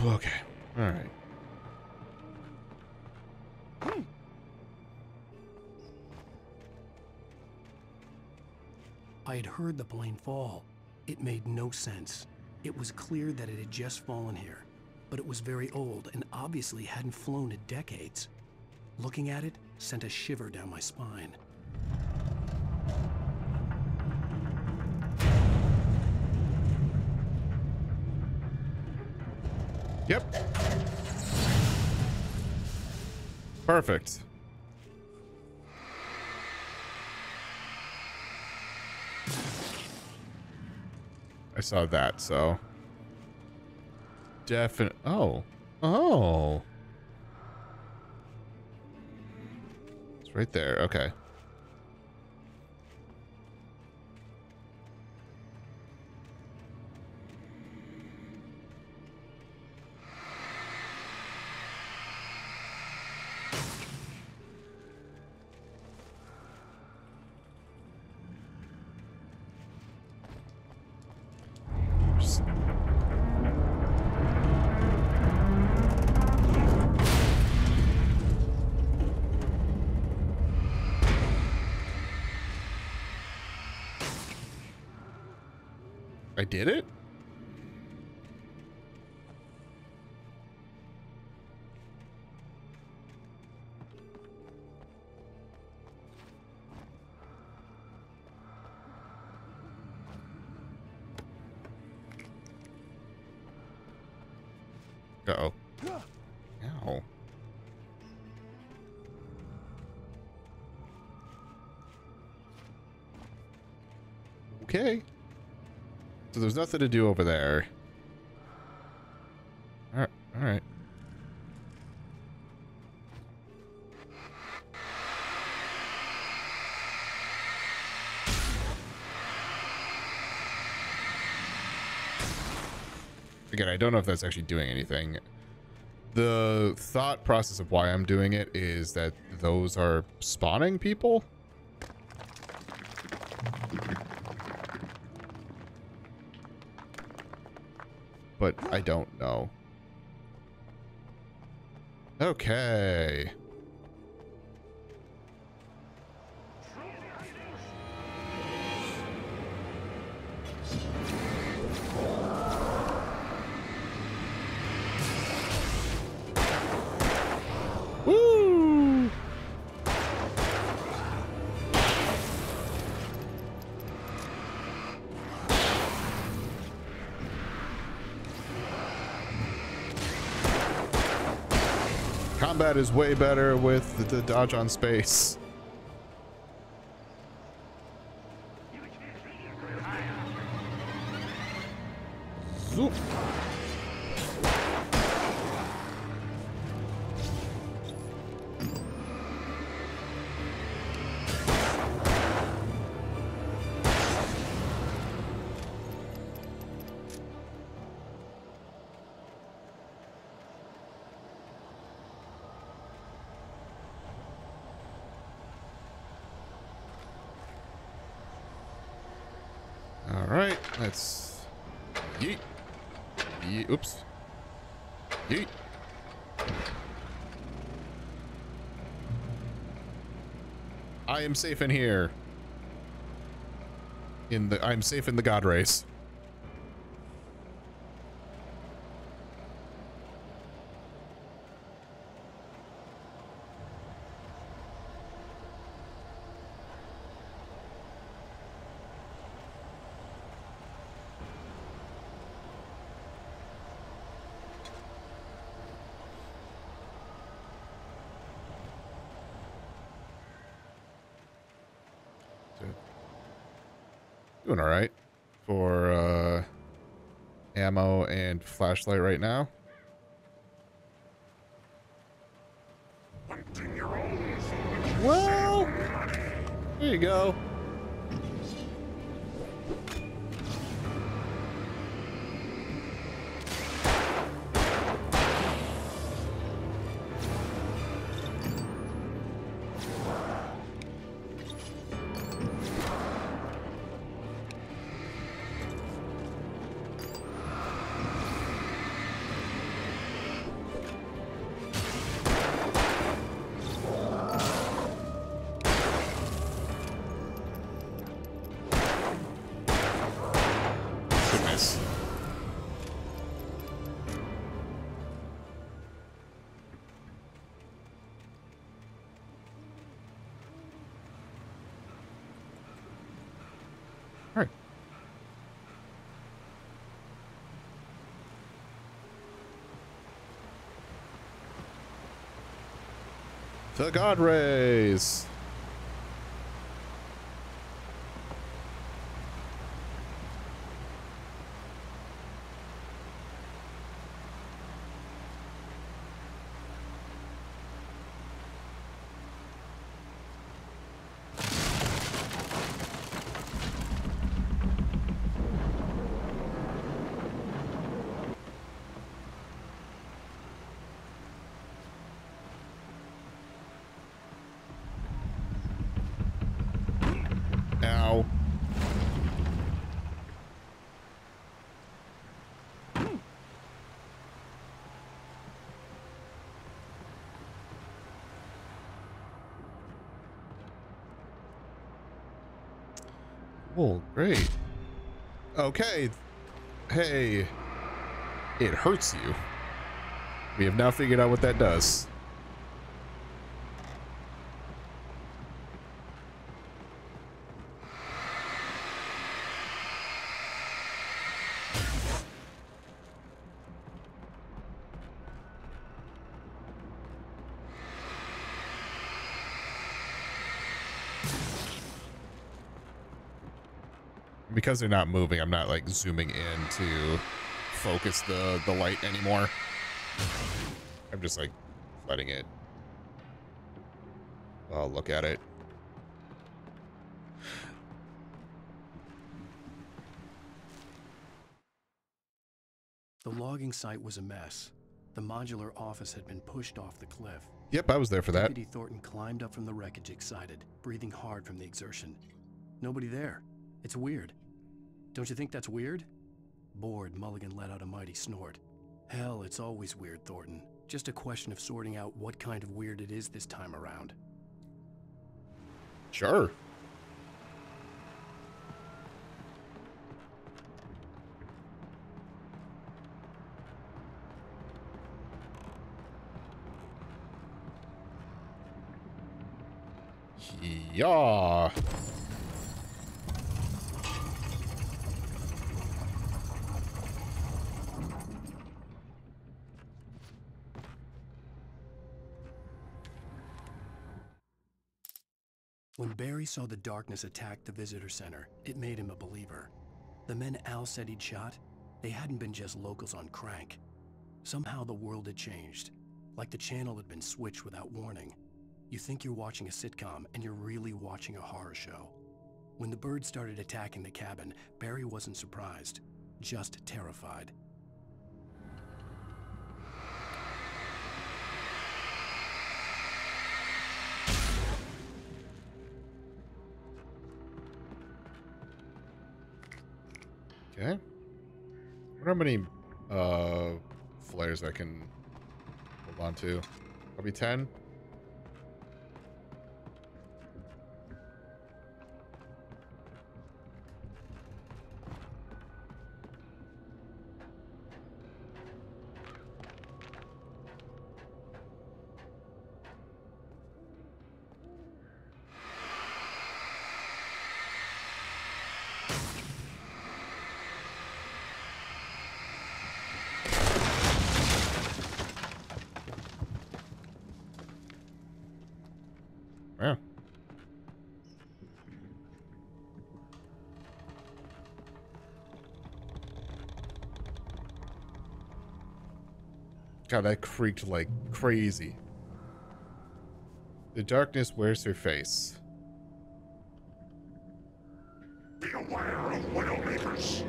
Okay. All right. I had heard the plane fall. It made no sense. It was clear that it had just fallen here, but it was very old and obviously hadn't flown in decades. Looking at it sent a shiver down my spine. Yep. Perfect. I saw that, so definitely. Oh, it's right there. Okay. I did it? Uh-oh. Ow. Okay. So there's nothing to do over there. All right. Again, I don't know if that's actually doing anything. The thought process of why I'm doing it is that those are spawning people. But I don't know. Okay. Woo! Combat is way better with the dodge on space. Zoop. Let's yeet. Yeet. Oops. Yeet. I am safe in here. I'm safe in the God race. Doing all right for ammo and flashlight right now. Well, there you go. The God rays. Ow. Oh, great. Okay. Hey. It hurts you. We have now figured out what that does. Because they're not moving, I'm not like zooming in to focus the light anymore. I'm just like letting it. I'll look at it. The logging site was a mess. The modular office had been pushed off the cliff. Yep, I was there for that. Deputy Thornton climbed up from the wreckage excited, breathing hard from the exertion. Nobody there. It's weird. Don't you think that's weird? Bored, Mulligan let out a mighty snort. Hell, it's always weird, Thornton. Just a question of sorting out what kind of weird it is this time around. Sure. Yeah. When Barry saw the darkness attack the visitor center, it made him a believer. The men Al said he'd shot, they hadn't been just locals on crank. Somehow the world had changed, like the channel had been switched without warning. You think you're watching a sitcom, and you're really watching a horror show. When the birds started attacking the cabin, Barry wasn't surprised, just terrified. how many flares I can hold on to. Probably 10. Yeah. God, that creaked like crazy. The darkness wears her face. Be aware of Widowmakers.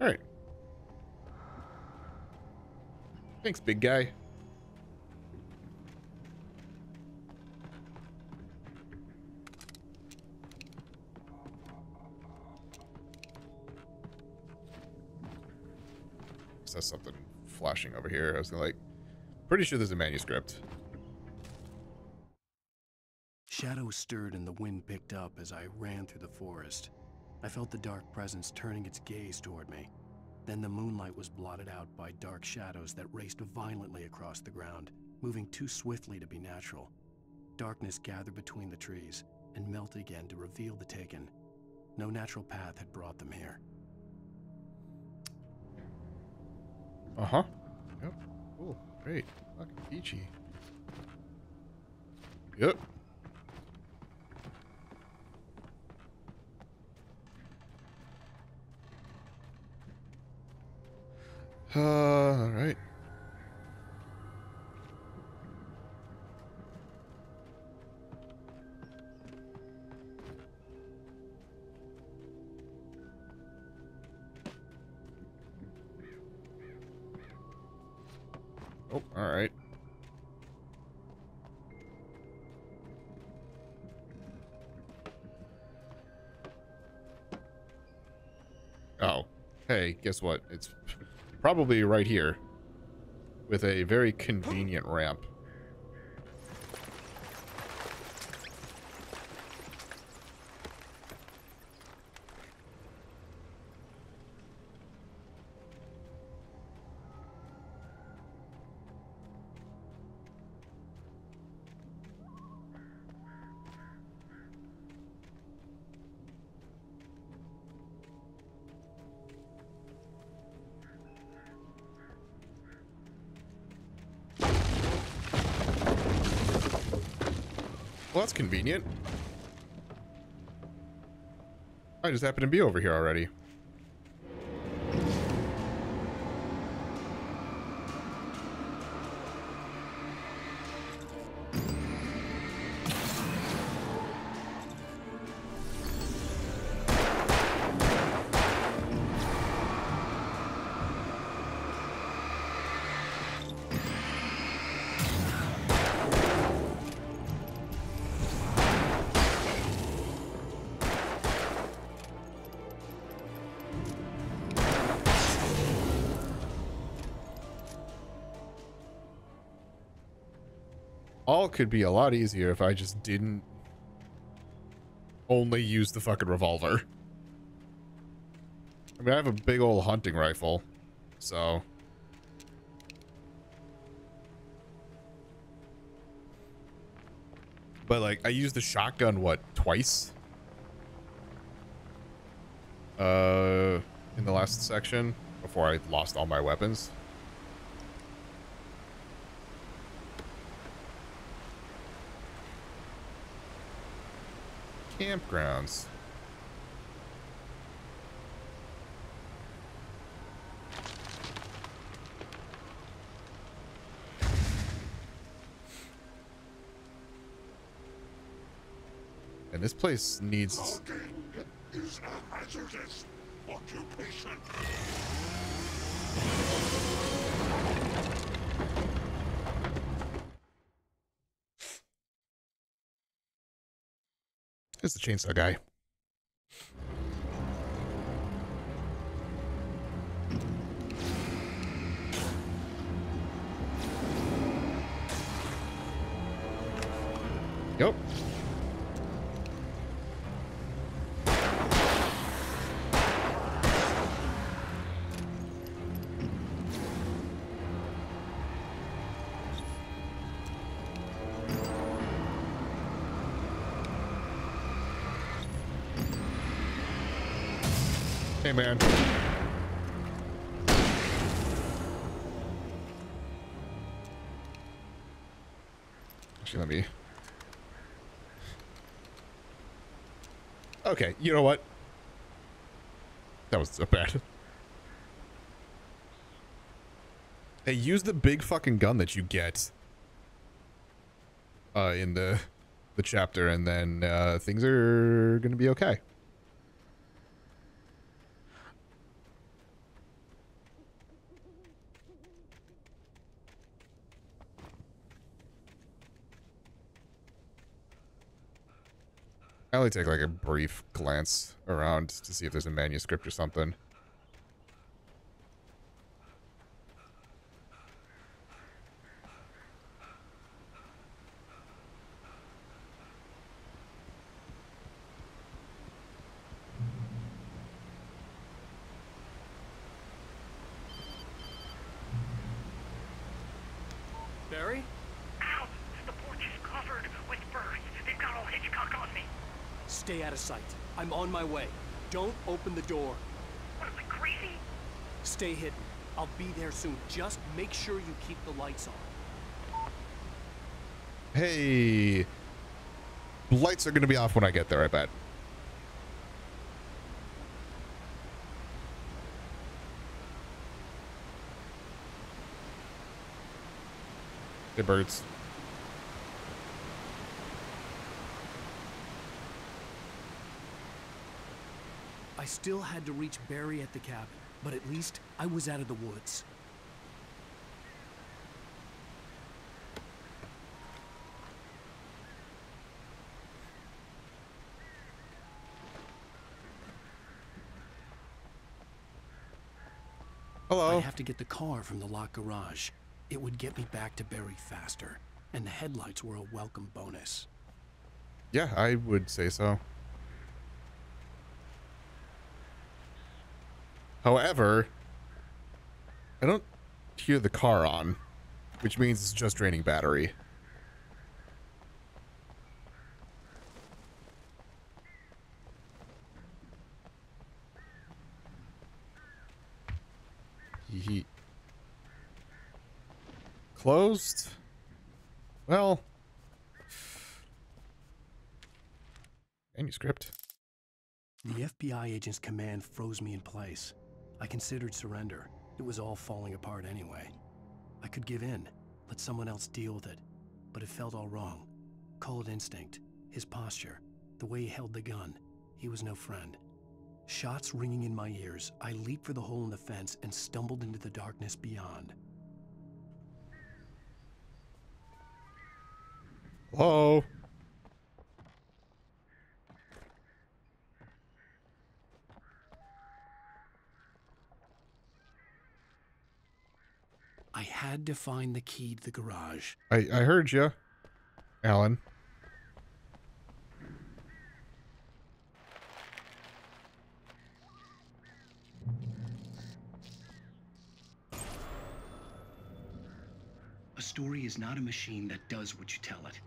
All right. Thanks, big guy. That's something flashing over here. I was like, pretty sure there's a manuscript. Shadows stirred and the wind picked up as I ran through the forest. I felt the dark presence turning its gaze toward me. Then the moonlight was blotted out by dark shadows that raced violently across the ground, moving too swiftly to be natural. Darkness gathered between the trees and melted again to reveal the Taken. No natural path had brought them here. Uh-huh. Yep. Cool. Great. Fucking peachy. Yep. All right. Oh, all right. Oh, hey, guess what? It's probably right here with a very convenient ramp. Well, that's convenient. I just happen to be over here already. All could be a lot easier if I just didn't only use the fucking revolver. I mean, I have a big old hunting rifle, so... But, like, I used the shotgun, what, twice? In the last section, before I lost all my weapons. Campgrounds. this place needs... Talking is a hazardous occupation. Here's the chainsaw guy. Yep. Hey, man. Actually, let me... Okay, you know what? That was so bad. Hey, use the big fucking gun that you get in the chapter, and then things are gonna be okay. I only take like a brief glance around to see if there's a manuscript or something. Barry? Ow! The porch is covered with birds. They've got all Hitchcock on me. Stay out of sight. I'm on my way. Don't open the door. What am I, crazy? Stay hidden. I'll be there soon. Just make sure you keep the lights on. Hey, lights are gonna be off when I get there, I bet. Hey, birds. I still had to reach Barry at the cabin, but at least I was out of the woods. Hello. I'd have to get the car from the locked garage. It would get me back to Barry faster, and the headlights were a welcome bonus. Yeah, I would say so. However, I don't hear the car on, which means it's just draining battery. Yeet. Closed? Well, manuscript. The FBI agent's command froze me in place. I considered surrender. It was all falling apart anyway. I could give in, let someone else deal with it, but it felt all wrong. Call it instinct, his posture, the way he held the gun. He was no friend. Shots ringing in my ears, I leaped for the hole in the fence and stumbled into the darkness beyond. Hello? I had to find the key to the garage. I heard you, Alan. A story is not a machine that does what you tell it.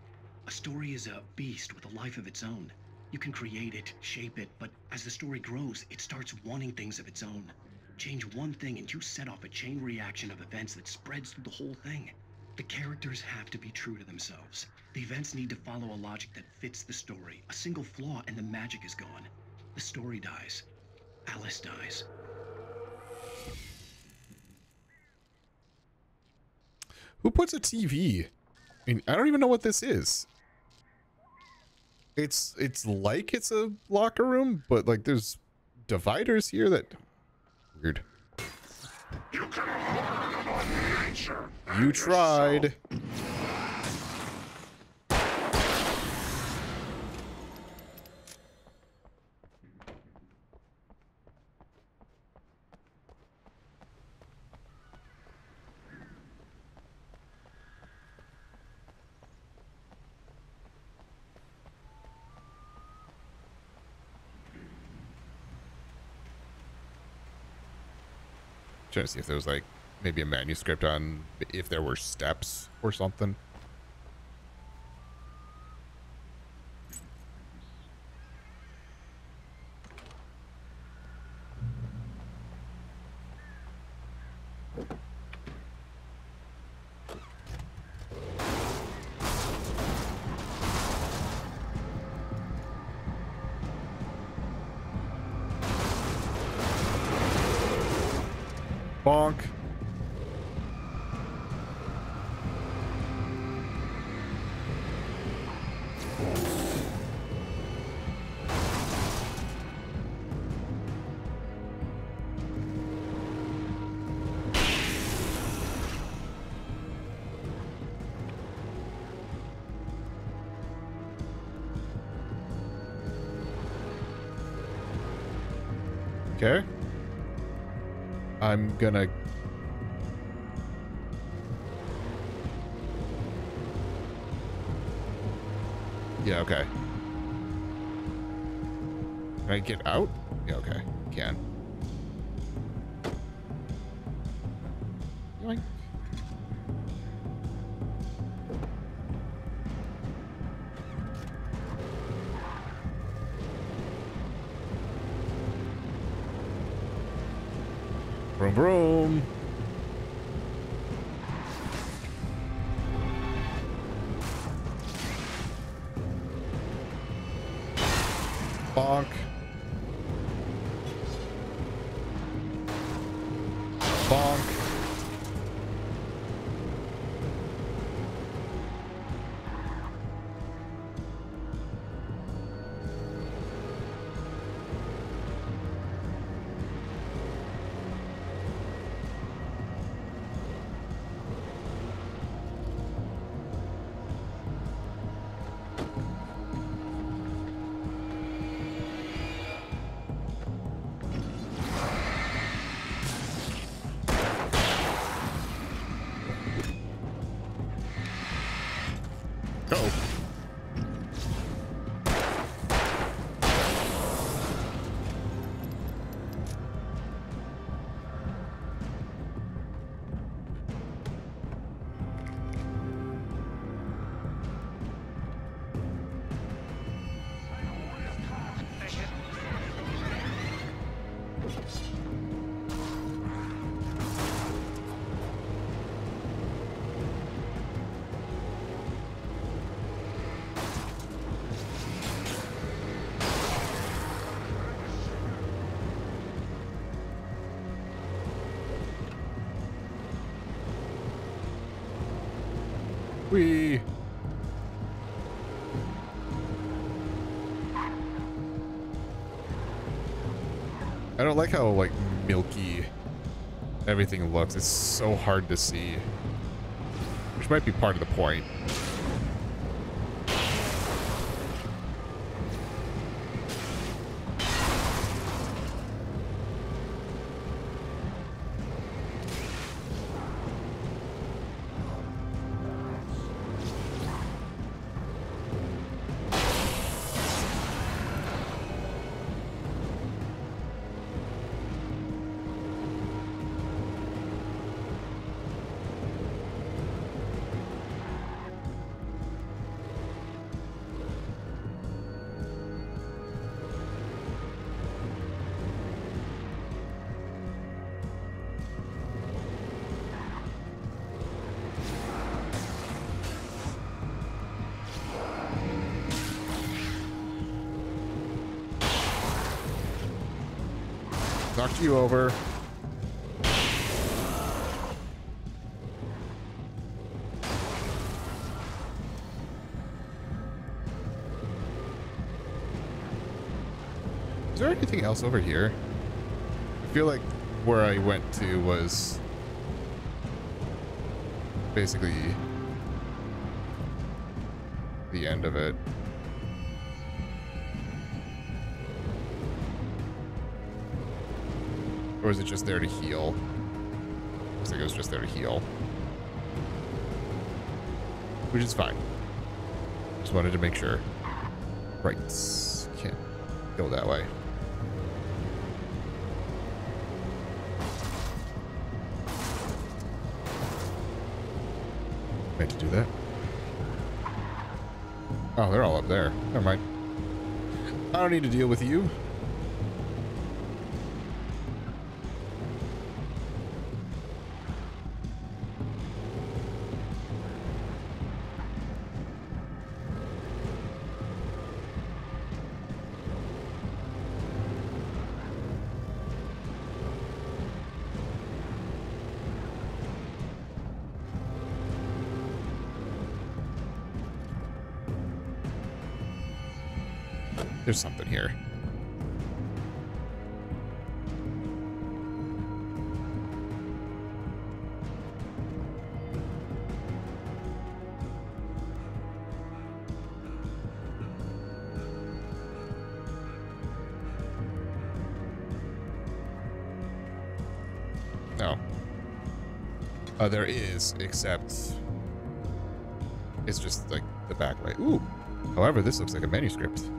A story is a beast with a life of its own. You can create it, shape it, but as the story grows, it starts wanting things of its own. Change one thing and you set off a chain reaction of events that spreads through the whole thing. The characters have to be true to themselves. The events need to follow a logic that fits the story. A single flaw and the magic is gone. The story dies. Alice dies. Who puts a TV? I mean, I don't even know what this is. It's like it's a locker room, but like there's dividers here that weird. You can learn about nature. You tried. Trying to see if there was like maybe a manuscript on if there were steps or something. Bonk. Okay. I'm gonna... Yeah, okay. Can I get out? Yeah, okay. Can. Yoink. Vroom, vroom. Bonk. Bonk. Uh-oh. Whee! I don't like how like milky everything looks. It's so hard to see, which might be part of the point. Knocked you over. anything else over here? I feel like where I went to was basically the end of it. Or was it just there to heal? Looks like it was just there to heal. Which is fine. Just wanted to make sure. Right. Can't go that way. Meant to do that. Oh, they're all up there. Never mind. I don't need to deal with you. There's something here. No. There is, except it's just like the back way. Ooh. However, this looks like a manuscript.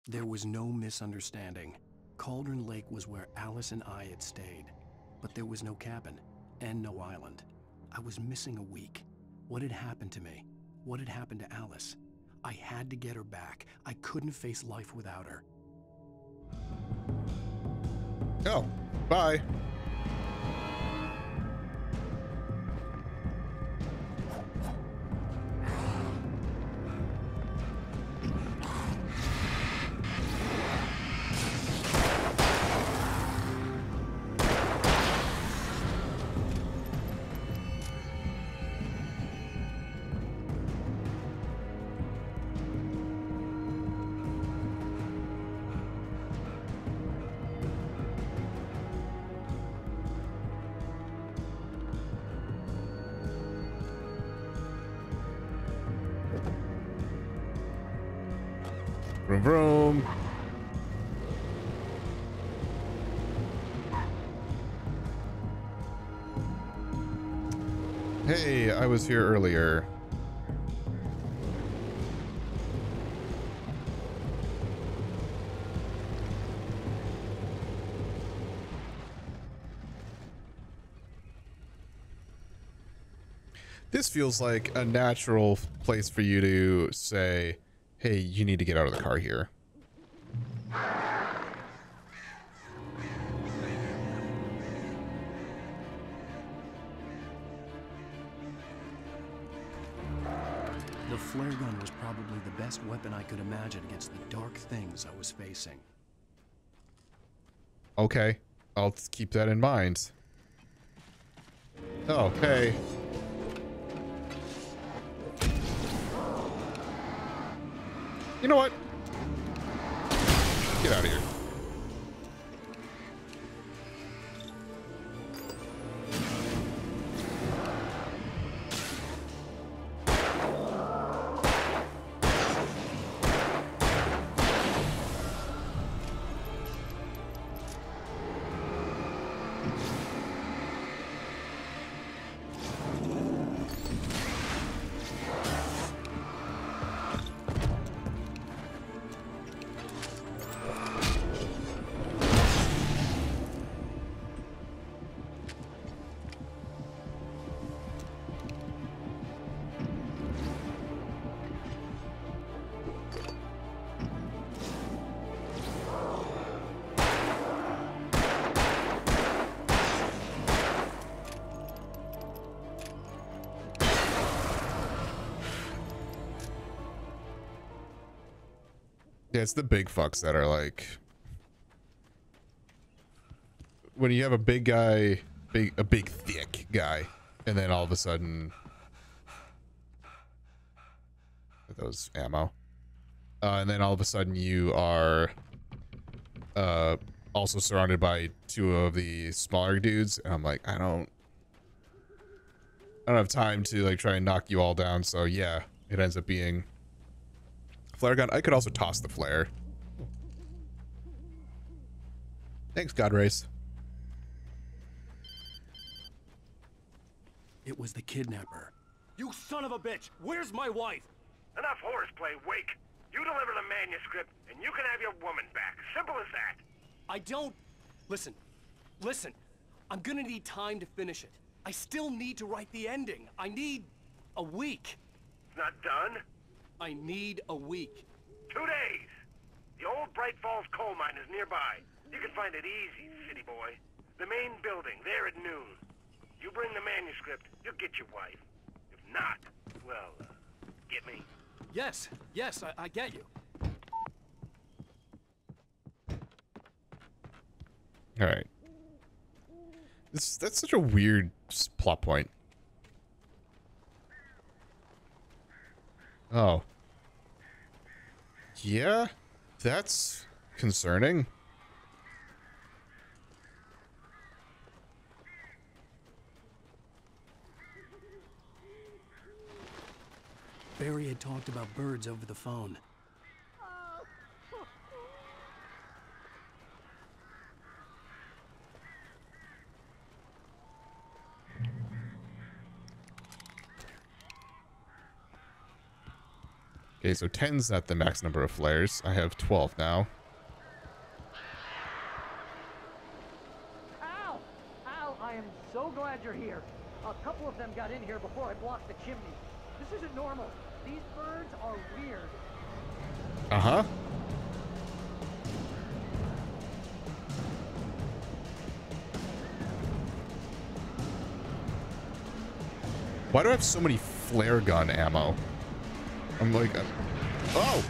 There was no misunderstanding. Cauldron Lake was where Alice and I had stayed. But there was no cabin, and no island. I was missing a week. What had happened to me? What had happened to Alice? I had to get her back. I couldn't face life without her. Oh, bye. Vroom vroom. Hey, I was here earlier. This feels like a natural place for you to say, hey, you need to get out of the car here. The flare gun was probably the best weapon I could imagine against the dark things I was facing. Okay, I'll keep that in mind. Oh, hey. You know what? Get out of here. Yeah, it's the big fucks that are like, when you have a big guy, a big thick guy, and then all of a sudden with those ammo. And then all of a sudden you are also surrounded by two of the smaller dudes. And I'm like, I don't have time to like try and knock you all down. So yeah, it ends up being flare gun. I could also toss the flare. Thanks, God Race. It was the kidnapper. You son of a bitch! Where's my wife? Enough horseplay, Wake. You deliver the manuscript, and you can have your woman back. Simple as that. I don't... Listen. I'm gonna need time to finish it. I still need to write the ending. I need a week. It's not done? I need a week. 2 days. The old Bright Falls coal mine is nearby. You can find it easy, city boy. The main building, there at noon. You bring the manuscript, you'll get your wife. If not, well, get me? Yes, I get you. All right. That's such a weird plot point. Oh. Yeah, that's concerning. Barry had talked about birds over the phone. Okay, so 10's not the max number of flares. I have 12 now. Ow! Ow! I am so glad you're here. A couple of them got in here before I blocked the chimney. This isn't normal. These birds are weird. Uh-huh. Why do I have so many flare gun ammo? I'm like, oh!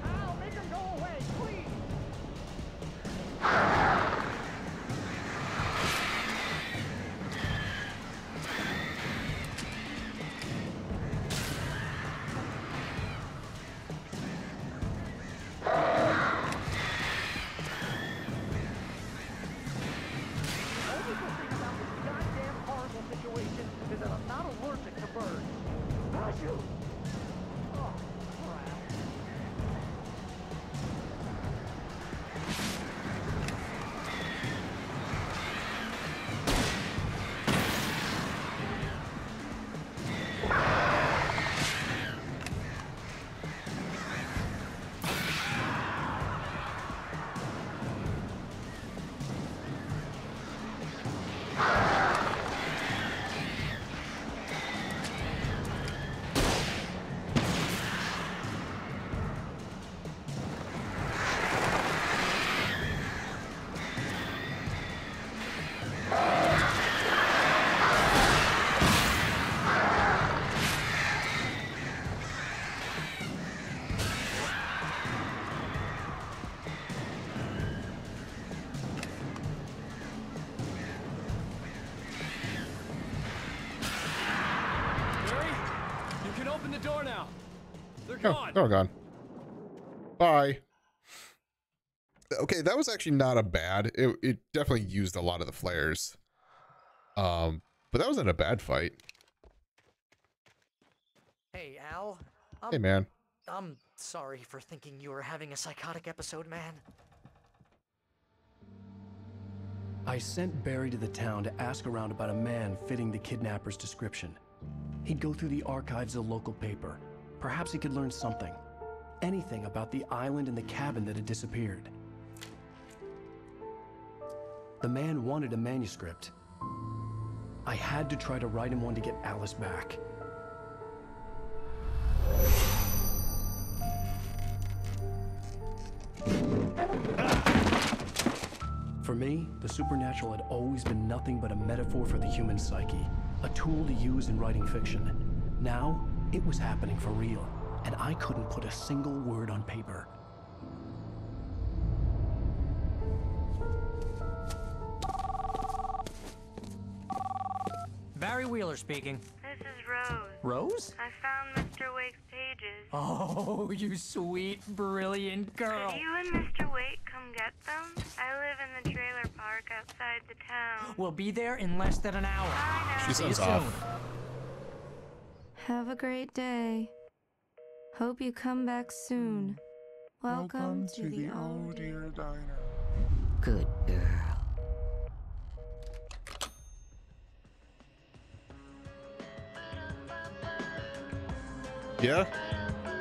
Ow! Make them go away, please! door now. They're Oh, gone. they're all gone. Bye. Okay, that was actually not a bad. It definitely used a lot of the flares. But that wasn't a bad fight. Hey, Al. Hey, man. I'm sorry for thinking you were having a psychotic episode, man. I sent Barry to the town to ask around about a man fitting the kidnapper's description. He'd go through the archives of the local paper. Perhaps he could learn something. Anything about the island and the cabin that had disappeared. The man wanted a manuscript. I had to try to write him one to get Alice back. For me, the supernatural had always been nothing but a metaphor for the human psyche, a tool to use in writing fiction. Now, it was happening for real, and I couldn't put a single word on paper. Barry Wheeler speaking. This is Rose. Rose? I found Mr. Wake's pages. Oh, you sweet, brilliant girl. Could you and Mr. Wake come get them? I live in the trailer park outside the town. We'll be there in less than an hour. I know. She See you sounds soon. off. Have a great day. Hope you come back soon. Welcome to the Oh Dear Diner. Good girl. Yeah.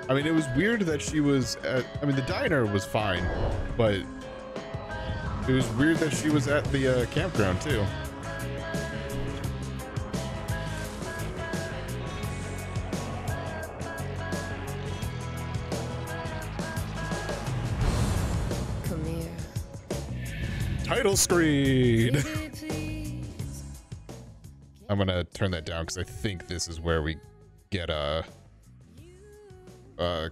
I mean, it was weird that she was at, I mean, the diner was fine, but it was weird that she was at the campground too. Come here. Title screen. I'm gonna turn that down because I think this is where we get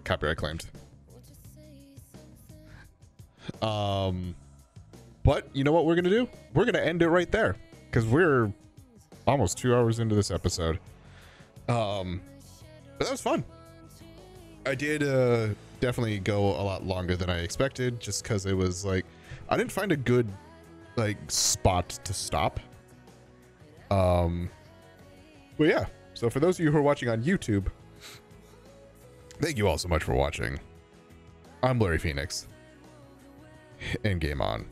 copyright claimed. But you know what we're gonna do? We're gonna end it right there because we're almost 2 hours into this episode. But that was fun. I did definitely go a lot longer than I expected, just because it was like I didn't find a good like spot to stop. But yeah, so for those of you who are watching on YouTube, thank you all so much for watching. I'm Larry Phoenix, and game on.